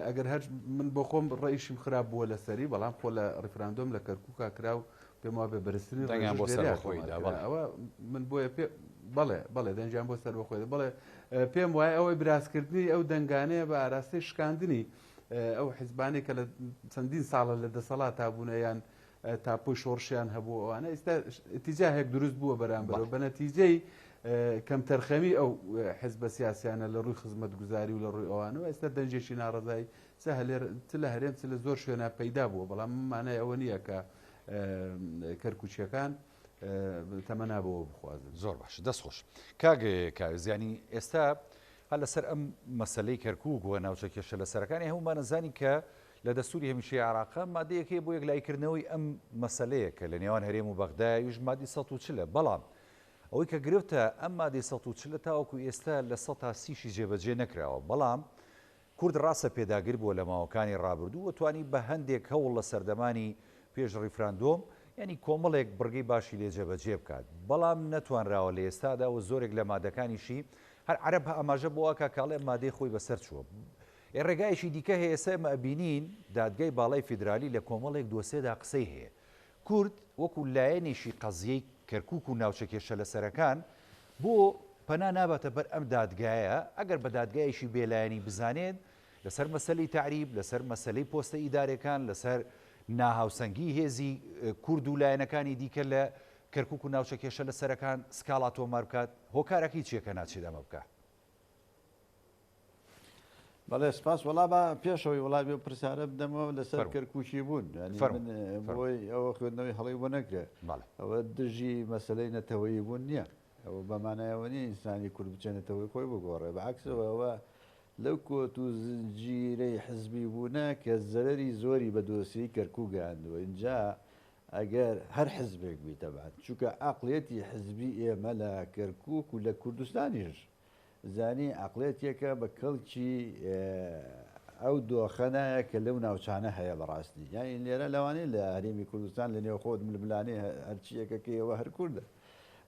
ئەگەر هەر من بۆ خۆم ڕئیشم خراپ بووە لەسەری بەڵام خۆ لە ڕیفراندۆم لە کەرکووکا کرا و پێم وابێ بەرزترین ئەوە من بۆیە بەڵێ دەنجیان بۆ سەر بەخۆی بڵێ پێم وایە ئەوەی براسکردنی ئەو دەنگانەیە بە ئاراستەی شکاندنی ئەو حیزبانی کە لە چەندین ساڵە لە دەسەڵات تابوونەیان تاپۆی شۆڕشیان هەبوو ئەوانە ئێستا ئتیجاهێک دروست بووە بەرامبەرەوە بە نەتیجەی کەم تەرخەمی ئەو حیزبە سیاسیانە لە ڕووی خزمەتگوزاری و لە ڕووی ئەوانەوە ئێستا دەنجێکی ناڕزایی چ لە هەرێم چ لە زۆر شوێنە پەیدا بووە بەڵام مانای ئەوە نییە کە کەرکووچیەکان تەمە نابەوە بخوازن زۆر باش دەستخۆش کاگزیانی ئێستا هەر لەسەر ئەم مەسلەی کەرکووک وە ناوچە کێشە لەسەرەکانی هەمومان نەزانی کە لە دەستوری هەمیشەی عێراق مادەیەکەی بۆ یەکلایکردنەوەی ئەم مەسلەیە کە لە نێوان هەرێم و بەغداد یوش مادی 140 بەڵام ئەوەی کە گرفتە ئەم مادەی 140 تاوەکو ئێستا لە 130 جێبەجێ نەکراوە بەڵام کورد ڕاستە پێداگر بووە لە ماوەکانی ڕابردوو و توانی بە هەندێک هەوڵ لە سەردەمانی پێش ڕیفراندۆم ینی کۆمەڵێک بڕگەی باشی لێ جێبەجێ بکات بەڵام نەتوانراوە لە ئێستادا و زۆرێک لە مادەکانیشی هەر عەرەب ئاماژە بۆوە کاڵێ مادەی خۆی بەسەر چووە ڕێگایشی دیکە هەیە ئێستا ئێمە ئەبینین دادگای باڵای فیدرالی لە کۆمەڵێک دۆسێدا قسەی هەیە کورد وەکو لایەنێکی قەزیەی کەرکووک و ناوچە کێشە لەسەرەکان بۆ پەنا نابێتە بەر ئەم دادگایە ئەگەر بە دادگایشی بێلایەنی بزانێت لەسەر مەسەلەی تعریب لەسەر مەسلەی پۆستە ئیدارەکان لەسەر ناهاوسەنگی هێزی کورد و لایەنەکانی دیکە لە کەرکووک و ناوچە کێشە لە سەرەکان سکاڵا تۆمار بکات هۆکارێکی چیەکە ناچێت ئەمە بکات. بەڵێ سپاس وڵا بە پێشەوەی وڵاتی و پرسیارە بدەمەوە لەسەر کەرکووکی بوون بۆی ئەوە خوێندنەوەی هەڵی بۆ نەکرێت ئەوە دژی مەسلەی نەتەوەی بوون نییە ئەوە بەمانایەوە نیە ئینسانی کورد بچێنێتەوەی خۆی بگۆڕێ بەعکسەوە ئەوە لەو کۆت و زنجیرەی حزبی بوونە کە زەرری زۆری بە دۆسی کەرکووک گەیاندووە اینجا ئەگەر هەر حزبێک بیتە بعد چونکە عەقڵیەتی حزبی ئێمە لە کەرکووک و لە کوردستانیش زانی عقلێتێکە بە کەڵکی ئەو دۆخەنایە کە لەو ناوچانە هەیە بەڕاستی یانی لێرە لەوانەیە لە هەرێمی کوردستان لە نێو خۆت ململانێ هەرچیەکەکەیەوە هەر کووردە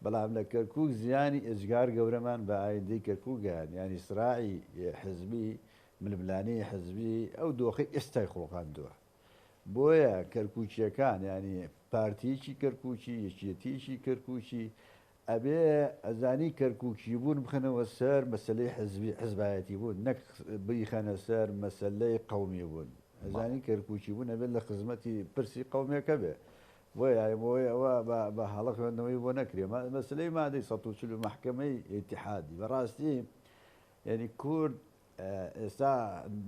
بەڵام لە کەرکووک زیانی ئێجگار گەورەمان بە ئایندەی کەرکووکیان ینی سراعی حزبی ململانەی حزبی ئەو دۆخی ئێستای خۆڵقاندووە بۆیە کەرکووچیەکان ینی پارتییکی کەرکووکی یەکێتیشی کەرکووکی ئەبێ ئەزانی کەرکووکی بوون بخەنەوە سەر مەسلەی حزبایەتی بوون نەک بریخەنە سەر مەسلەی قەومی بوون ئەزانی کەرکووکی بوون ئەبێت لە خزمەتی پرسی قەومێکە بێ بۆی ئەوە بە هەڵە خوێندنەوەی بۆ نەکرێ مەسلەی مادەی ١٤ محکەمەی ئیتیحادی بەڕاستی یعنی کورد ئێستا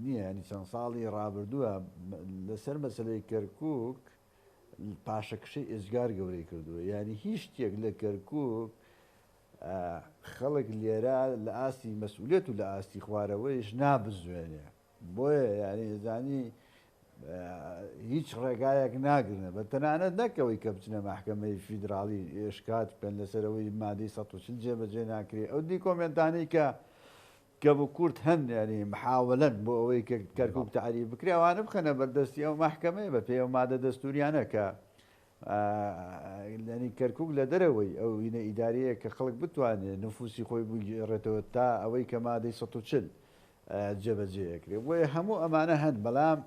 نییە ینی چەند ساڵی ڕابردووە لەسەر مەسلەی کەرکووک پاشەکشەی ئێجگار گەورەی کردووە ینی هیچ شتێک لە کەرکووک خەڵک لێرە لە ئاستی مەسئولیت و لە ئاستی خوارەوەیش نابزوێنێ بۆیە ینی زانی هیچ ڕێگایەک ناگرنە بە تەنانەت نەکەوەی کە بچنە محکەمەی فیدراڵی ئێشکات پێن لەسەرەوەی مادەی ١٤ جێبەجێ ناکرێ ئەو دی کۆمنتانەی کە بۆ کورد هەن ینی محاولەن بۆ ئەوەی کە کەرکووک تعریف بکرێ ئەوانە بخەنە بەردەستی ئەو محکەمەیە بە پێی ئەو مادە دەستوریانە کە ینی کەرکووک لە دەرەوەی ئەو وینە ئیداریەیە کە خەڵک بتوانێت نفوسی خۆی بگێڕێتەوە تا ئەوەی کە مادەی ١40 جێبەجێەکرێ بۆیە هەموو ئەمانە هەن بەڵام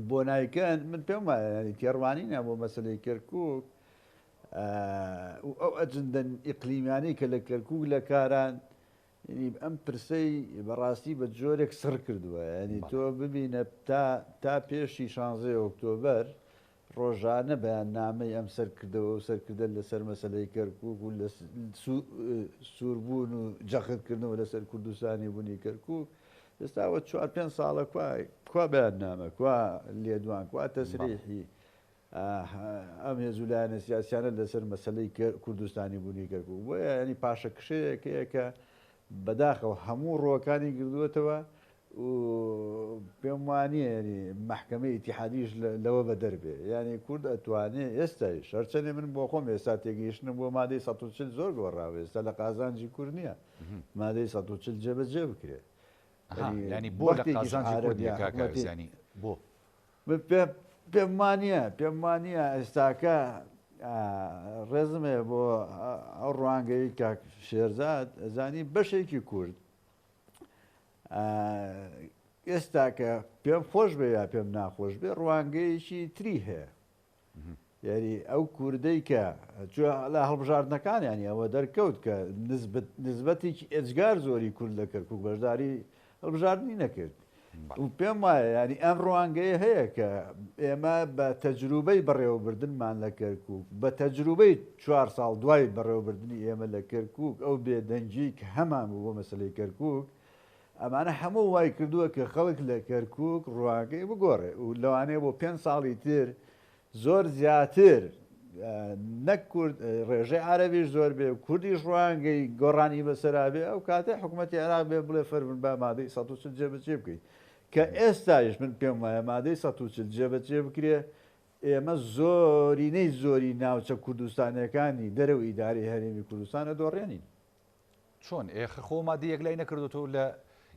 بۆ نایکەن من پێم وایە تێڕوانینە بۆ مەسلەی کەرکووک ئەو ئەجندەن ئیقلیمیانەی کە لە کەرکووک لە کاران ئەم پرسەی بەڕاستی بە جۆرێک سڕ کردووە ینی تۆ ببینە تا پێشی 16 ئۆکتۆبەر ڕۆژانە بەیان نامەی ئەم سەرکردەوە و سەرکردن لەسەر مەسلەی کەرکووک و لە سووربوون و جەختکردنەوە لەسەر کوردستانی بوونی کەرکووک ئێستاوە 4-5 ساڵە کوا بەیان نامە کوا لێدوان کوا تەسریحی ئەم هێزولایەنە سیاسیانە لەسەر مەسلەی کوردستانی بوونی کەرکووک بۆیە ینی پاشە کشەیەکەیە کە بەداخەوە هەموو ڕۆکانی گردووەتەوە و پێم وانیە ینی محکەمەی ئیتیحادیش لەوە بە دەربێ ینی کورد ئەتوانێ ئێستایش هەرچەندێ من بۆ خۆم ئێستا تێگەیشتنم بۆ مادەی ١40 زۆر گۆڕاوە ئێستا لە قازانجی کورد نییە مادەی ١40 جێبەجێ بکرێت ینی بۆ لە قازانجی کوردیەکەزیانی بۆ پێم وانە ئێستاکە ڕێزمێ بۆ ئەو ڕوانگەی کاک شێرزاد ئەزانی بەشێکی کورد ئێستا کە پێم خۆش بێ یا پێم ناخۆش بێ ڕوانگەیەکی تری هەیە یاری ئەو کوردەی کە لە هەڵبژاردنەکانیانی ئەوە دەرکەوت کە نسبەتێکی ئێجگار زۆری کورد لە کەرکووک بەشداری هەڵبژاردننی نەکرد و پێم وایە ینی ئەم ڕوانگەیە هەیە کە ئێمە بە تەجروبەی بەڕێوەبردنمان لە کەرکووک بە تەجروبەی 4 ساڵ دوای بەڕێوەبردننی ئێمە لە کەرکووک ئەو بێدەنجی کە هەمان بوو بۆ مەسلەی کەرکووک ئەمانە هەموو وای کردووە کە خەڵک لە کەرکووک ڕوانگەی بگۆڕێ و لەوانەیە بۆ 5 ساڵی تر زۆر زیاتر نەک کورد ڕێژەی عەرەبیش زۆر بێ کوردیش ڕوانگەی گۆڕانی بەسەرابێ ئەو کاتە حکوومەتی عێراق بێ بڵێ فەرمون با مادەی ١40 جێبەجێ بکەیت کە ئێستایش من پێم وایە مادەی ١40 جێبەجێ بکرێ ئێمە زۆری ناوچە کوردستانەکانی دەرەوە ئیداری هەرێمی کوردستانە دۆڕێنین چۆن خۆ مادەی یەکلای نەکردوەوە لە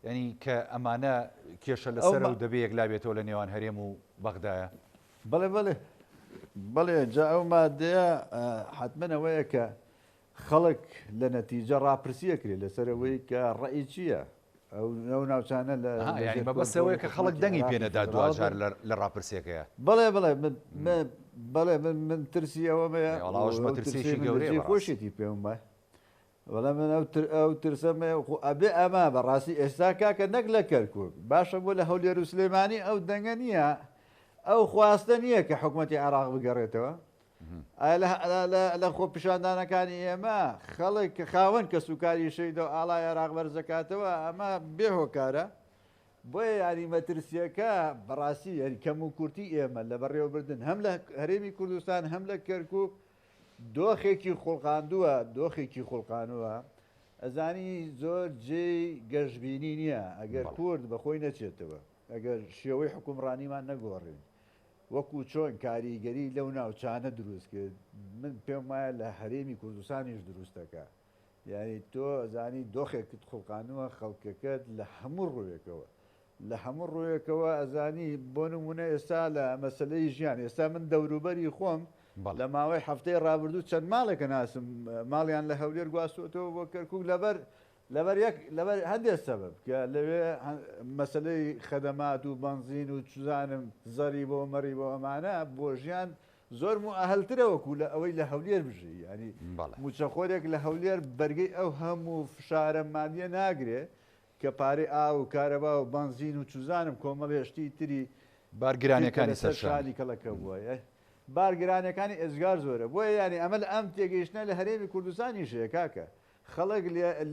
ینی کە ئەمانە کێشە لەسەر و دەبێ یەکلا بێتەوە لە نێوان هەرێم و بەغدایە بەڵێ جا ئەو مادەیە حتممەەوەیە کە خەڵک لە نەتیجە ڕاپرسیەکرێت لەسەرەوەی کە ڕێی چییە ئەو ناوچانە لە بەسەوەی کە خەڵک دەنگی پێنەدا دوجار لە ڕاپرسیەکەیە بەڵێ من ترسی ئەوەمەیە ترسیی گەورەی خۆشێتی پێم وای وەڵام من ئەو ترسەمە ئەبێ ئەمە بەڕاستی ئێستا کاکە نەک لە کەرکووک باشە بۆ لە هەولێر و سلێمانی ئەو دەنگە نییە ئەو خواستە نییە کە حکوومەتی عێراق بگەڕێتەوە لە خۆ پیشاندانەکانی ئێمە خەڵک کە خاوەن کە سوکاری شەیدەوە ئاڵای عێراق بەرزەکاتەوە ئەمە بێهۆکارە بۆیە یاری مەترسیەکە بەڕاستی یاری کەم و کورتی ئێمە لە بەڕێوەبردن هەم لە هەرێمی کوردستان هەم لە کەرکووک دۆخێکی خوڵقانووە ئەزانی زۆر جێی گەشتبینی نییە ئەگەر کورد بەخۆی نەچێتەوە ئەگەر شێوەی حکومڕانیمان نەگۆڕێن وەکو چۆن کاریگەری لەو ناوچانە دروست کرد من پێم وایە لە هەرێمی کوردستانیش دروستەکە یعنی تۆ ئەزانی دۆخێکت خوڵقانووە خەڵکەکەت لە هەموو ڕوویەکەوە ئەزانی بۆ نمونە ئێستا لە مەسلەی ژیان ئێستا من دەوروبەری خۆم لە ماوەی هەفتەی ڕابردوو چەند ماڵێکە ناسم ماڵیان لە هەولێر گواستوەوە بۆ کەرکووک لەبەر هەندێک سەبەب کە لەوێ مەسلەی خەدەمات و بەنزین و چزانم زەری بۆ مەڕی بۆ ئەمانە بۆ ژیان زۆر ئەهلترە وەکو لە ئەوەی لە هەولێر بژی ینی موچەخۆرێک لە هەولێر بەرگەی ئەو هەموو فشارە مادیە ناگرێ کە پارەی ئاو و کارەبا و بەنزین و چزانم کۆمەڵێشتی تری بارگرانەکانی سەرشانی کەڵەکە بووە بارگرانەکانی ئێزگار زۆرە بۆیە ینی ئەمە لە ئەم تێگەیشتە لە هەرێمی کوردستانی شەیە کاکە خەڵک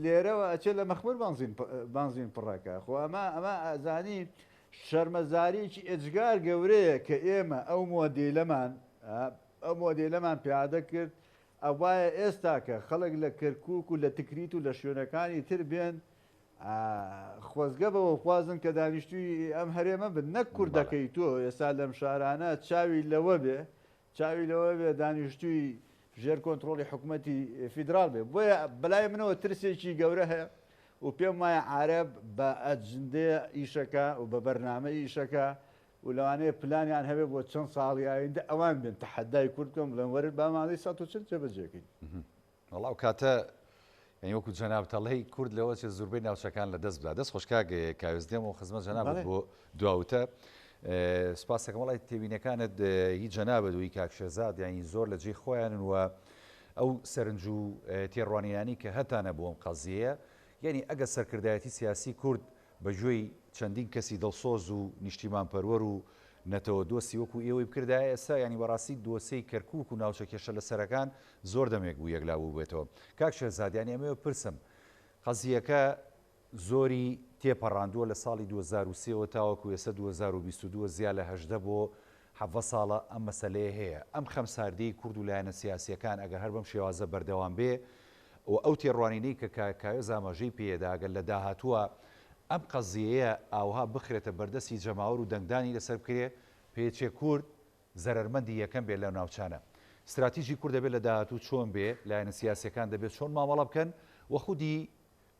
لێرەوە ئەچێت لە مەخمور بانزین پڕەکە خۆ ئەمە ئەزانی شەرمەزاریی ئێجگار گەورەیە کە ئێمە ئەو مۆدێلەمان پیادە کرد ئەوایە ئێستا کە خەڵک لە کەرکووک و لە تکریت و لە شوێنەکانی تر بێن خۆزگە بەوە خوازن کە دانیشتوی ئەم هەرێمە بن نەک کوردەکەی تۆ ئێستا لەم شارانە چاوی لەوە بێ دانیشتوی ژێر کۆنتترۆلی حکوومەتی فیدرال بێ بۆیە بەلای منەوە ترسێکی گەورە هەیە و پێم وایە عارەب بە ئەجندەیە ئیشەکە و بە بەرنامە ئیشەکە و لەوانەیە پلانیان هەبێ بۆ چەند ساڵی ئایندە ئەوان بن تەحەدای کورد بکەم لەم وەرت بامانەی 140 جێبەجێکەین وەڵاو کاتە وەکو جەنابتەڵەی کورد لەوە چێ زۆربەی ناوچەکان لە دەست بدا دەست خۆشکاگە کاوێزدێمەوە خزمەت جەناب بۆ دواوتە سپاسەکەم وڵی تێبینەکانت هیچ جەنابەت و هی کاکشێزاد یانی زۆر لە جێی خۆیانن وە ئەو سەرنج و تێڕوانیانی کە هەتانە بۆ ئەم قەزیەیە یعنی ئەگە سەرکردایەتی سیاسی کورد بەگوێی چەندین کەسی دڵسۆز و نیشتیمان پەروەر و نەتەوە دۆسی وەکو ئێوەی بکردایە ئێستا ینی بەڕاستی دۆسەی کەرکووک و ناوچە کێشە لە سەرەکان زۆر دەمێک بوو یەکلا بوو بێتەوە کاک شێرزادیانی ئەمەوە پرسم قەزیەکە زۆری تێپەڕاندووە لە ساڵی 2023ەوە تاوەکو ئێستا 2022 زیاد لە 18 بۆ 7 ساڵە ئەم مەسەلەیە هەیە ئەم خەمساردەی کورد و لایەنە سیاسیەکان ئەگە هەر بەم شێوازە بەردەوام بێ و ئەو تێڕوانینەی کە کاوێز ئاماژەی پێداگەن لە داهاتووە ئەم قەزیەیە ئاوها بخرێتە بەردەستی جەماوەر و دەنگدانی لەسەر بکرێ پێچێ کورد زەرمەندی یەکەم بێت لە ناوچانە استراتیژی کورد دەبێت لە داهاتوو چۆن بێ لایەنە سیاسیەکان دەبێت چۆن مامەڵە بکەن و خودی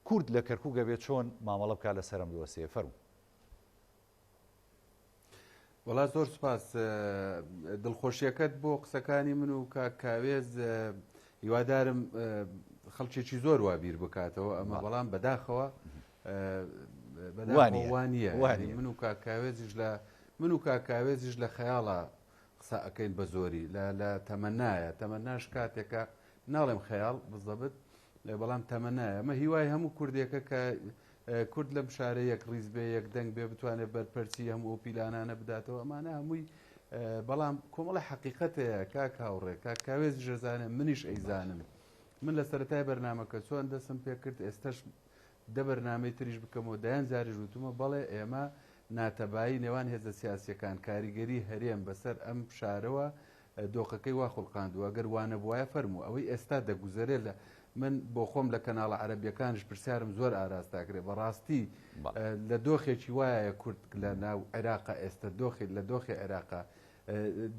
کورد لە کەرکووک دەبێت چۆن مامەڵە بکات لەسەرم دۆسیە فەرموو وڵات زۆر سپاس دڵخۆشیەکەت بۆ قسەکانی من و کاوێز هیوادارم خەڵکێکی زۆر وابیر بکاتەوە ئەمە بەڵام بەداخەوە وانە من و کاکاوێزیش لە خەیاڵە قسە ئەەکەین بە زۆری لە تەمەنایە تەمەناش کاتێکە ناڵێم خەیاڵ بزەبت بەڵام تەمەنایە ئەمە هیوای هەموو کوردێکە کە کورد لەم شارە یەک ڕیز بێ یەک دەنگ بێ بتوانێت بەرپەرچی هەموو پیلانانە بداتەوە ئەمانە هەمووی بەڵام کۆمەڵی حەقیقەتەیە کاک هاوڕێ کاکاوێز ژەزانم منیش ئەیزانم من لە سەرەتای بەرنامەکە چۆن دەستم پێ کرد ئێستش دە بەرنامەی تریش بکەمەوە دایان جاریش وتومە بەڵێ ئێمە ناتەبایی نێوان هێزە سیاسیەکان کاریگەری هەرێم بەسەر ئەم شارەوە دۆخەکەی وا خوڵقاندووە ئەگەر وانە بواە فەرموو ئەوەی ئێستا دەگوزارێت لە من بۆ خۆم لە کەناڵە عەرەبیەکانش پرسیارم زۆر ئاراستاکرێ بەڕاستی لە دۆخێکی وایە کورد لە ناو عێراقا ئێستا لە دۆخی عێراقا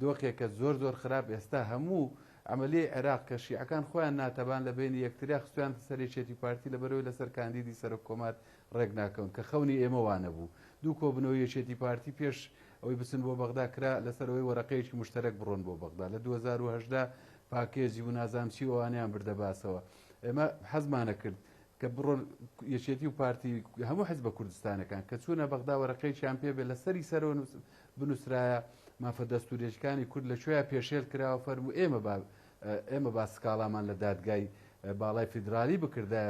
دۆخێکە زۆر خراپ ئێستا هەموو عملی عێراق کە شیعەکان خۆیان ناتەبان لە بینی یەکتریا خستویان سەرێکێتی پارتی لەبەرەوەی لەسەر کاندیدی سەرۆک کۆمار ڕێک ناکەون کە خەونی ئێمە وانە بوو دوو کۆبنەوەی یەکێتی پارتی پێش ئەوەی بچن بۆ بەغدا کرا لەسەرەوەی وەرەقەیەکی مشتەرەک بڕۆن بۆ بەغدا لە 2010 پاکێزی و نازانچی ئەوانیان بردە باسەوە ئێمە حەزمانە کرد کە بڕۆن یەکێتی و پارتی هەموو حەزبە کوردستانەکان کە چوونە بەغدا وەرەقەیەکیان پێ بێ لەسەری سەرەوە بنووسرایە مافە دەستوورێژەکانی کورد لەکوێیە پێشێل کراوە فەرموو ئێمە با سکاڵامان لە دادگای باڵای فیدرالی بکردە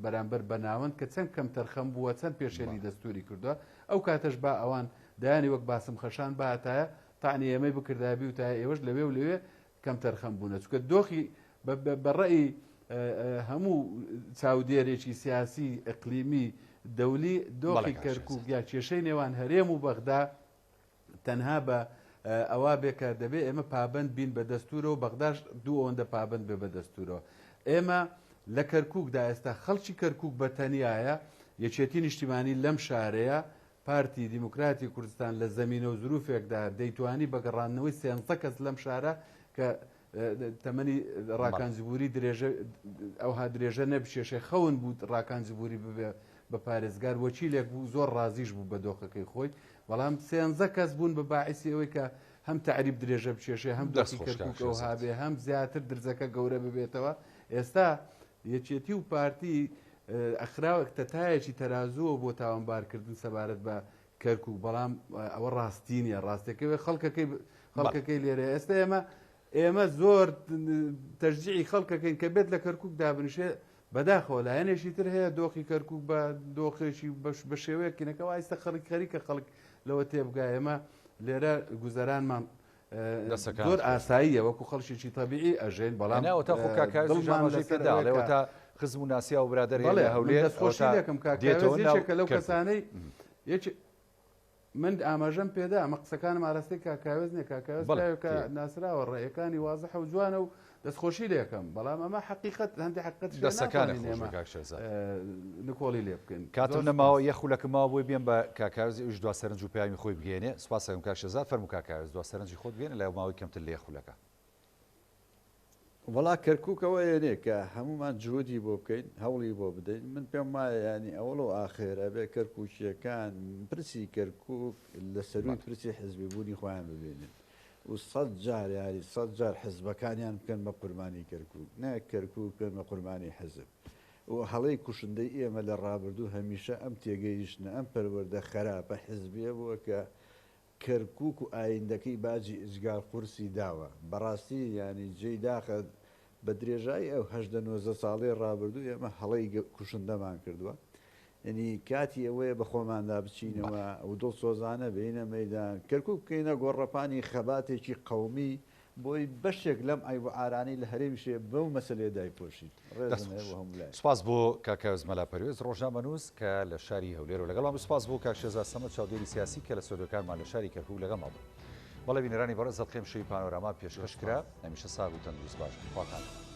بەرامبەر بەناوەند کە چەند کەم تەرخەم بووە چەند پێشێنی دەستوری کردووە ئەو کاتەش با ئەوان دایانی وەک باسم خەشان باتایە تاعنی ئێمەی بکردابی و تا ئێوەش لەوێ و لەوێ کەم تەرخەم بوونە چکە دۆخی بەڕێی هەموو چاودێرێکی سیاسی ئەقلیمی دەولی دۆخی کەرکووک یا کێشەی نێوان هەرێم و بەغدا تەنها بە ئەوا بێکە دەبێ ئێمە پابند بین بە دەستورەوە بەغداش دوو ئەوەندە پابند بێ بە دەستورەوە ئێمە لە کەرکووکدا ئێستا خەڵکی کەرکووک بەتەنیایە یەکێتی نیشتیمانی لەم شارەیە پارتی دیموکراتی کوردستان لە زەمینە و زروفێکدا دەیتوانی بەگەڕانەوەی سێنسە کەس لەم شارە کە تەمەنی ڕاکانجبوری درێژە ئەوها درێژە نەبشێشێ خەون بوو ڕاکانجبوری ببێ بە پارێزگار وەکیلێک بوو زۆر ڕازیش بوو بە دۆخەکەی خۆی بەڵام سێنزە کەس بوون بە باعثی ئەوەی کە هەم تعریب درێژە بچێشێ هەم دەستی کەرکووکەوە هابێ هەم زیاتر درزەکە گەورە ببێتەوە ئێستا یەکێتی و پارتی ئەخراوە تەتایەکی تەرازووە بۆ تاوانبارکردن سەبارەت بە کەرکووک بەڵام ئەوە ڕاستی نیە ڕاستەکەوێ خەڵکەکەی لێرە ئێستا ئێمە زۆر تەشجیعی خەڵکەکەین کە بێت لە کەرکووک دابنیشێ بەداخەوە لایەنێکی تر هەیە دۆخی کەرکووک بە دۆخێکی بە شێوەیەکینەکە وایستە خەریکە خەڵک لەوە تێبگا ئێمە لێرە گوزەرانمان زۆر ئاساییە وەکو خەڵکێکی تەبیعی ئەژێن بەڵام تا خزم و ناسیا و برادری لە هەولێر دەستخۆشی دەکەم کاکەوێزێکە لەو کەسانەی من ئاماژەم پێدا ئەمە قسەکانم ئاراستەی کاکاوێز نیە کاکاوێز ناسراوە ڕێیەکانی وازەحە و جوانە و دەستخۆشی لێ یەکەم بەڵام ئەمە حقیقت هەندی حقیقت نکۆڵی لێ بکەین کاتم نەماوە یەخولەکەماوە بۆی بێن بە کاکاوێزی ئەوش دوا سەرنج و پێیامی خۆی بگێنێ سوپاسەکەم کاکشێزاد فەرموو کاکاوێز دوا سەرنجی خۆت بگێنە لە ماوەی کەمتر لێ یەخولەکە وڵا کەرکووکەوە یێنێ کە هەمومان جهودی بۆ بکەین هەوڵی بۆ بدەین من پێم وایە ینی ئەوڵ و ئاخر ئەبێ کەرکووچیەکان پرسی کەرکووک لە سەروی پرسی حزبی بوونی خۆیان ببینن و 100 جار یاری 100 جار حزبەکانیان بکەن بە قوربانی کەرکووک نە کەرکووک بکەن بە قوربانی حزب و هەڵەی کوشندەی ئێمە لە ڕابردوو هەمیشە ئەم تێگەیشتە ئەم پەروەردە خراپە حزبیە بووە کە کەرکووک و ئایندەکەی باجی ئجگار قورسی داوە بەڕاستی ینی جێی داخە بە درێژایی ئەو 19 ساڵی ڕابردوو ئێمە هەڵەی کوشندەمان کردووە ینی کاتی ئەوەیە بە خۆماندا بچینەوە ئەو دڵ سۆزانە بینە مەدان کەرکووک بکەینە گۆڕەپانی خەباتێکی قەومی بۆی بەشێک لەم ئایب ئارانی لە هەرێمیشێ بەو مەسلێ دایپۆشین سپاس بۆ کاکاوێز مەلاپەروێز ڕۆژنامەنووس کە لە شاری هەولێر و لەگەڵام سپاس بۆ کاکشێزاد سەمەد چاودێری سیاسی کە لە سۆدۆکارمان لە شاری کەرکووک لەگەڵمان بوو بەڵێ بینەرانی بەڕێز زەڵقێم شەوی پانۆراما پێشکەش کرا هەمیشە ساغ و تەندروست باش خواکان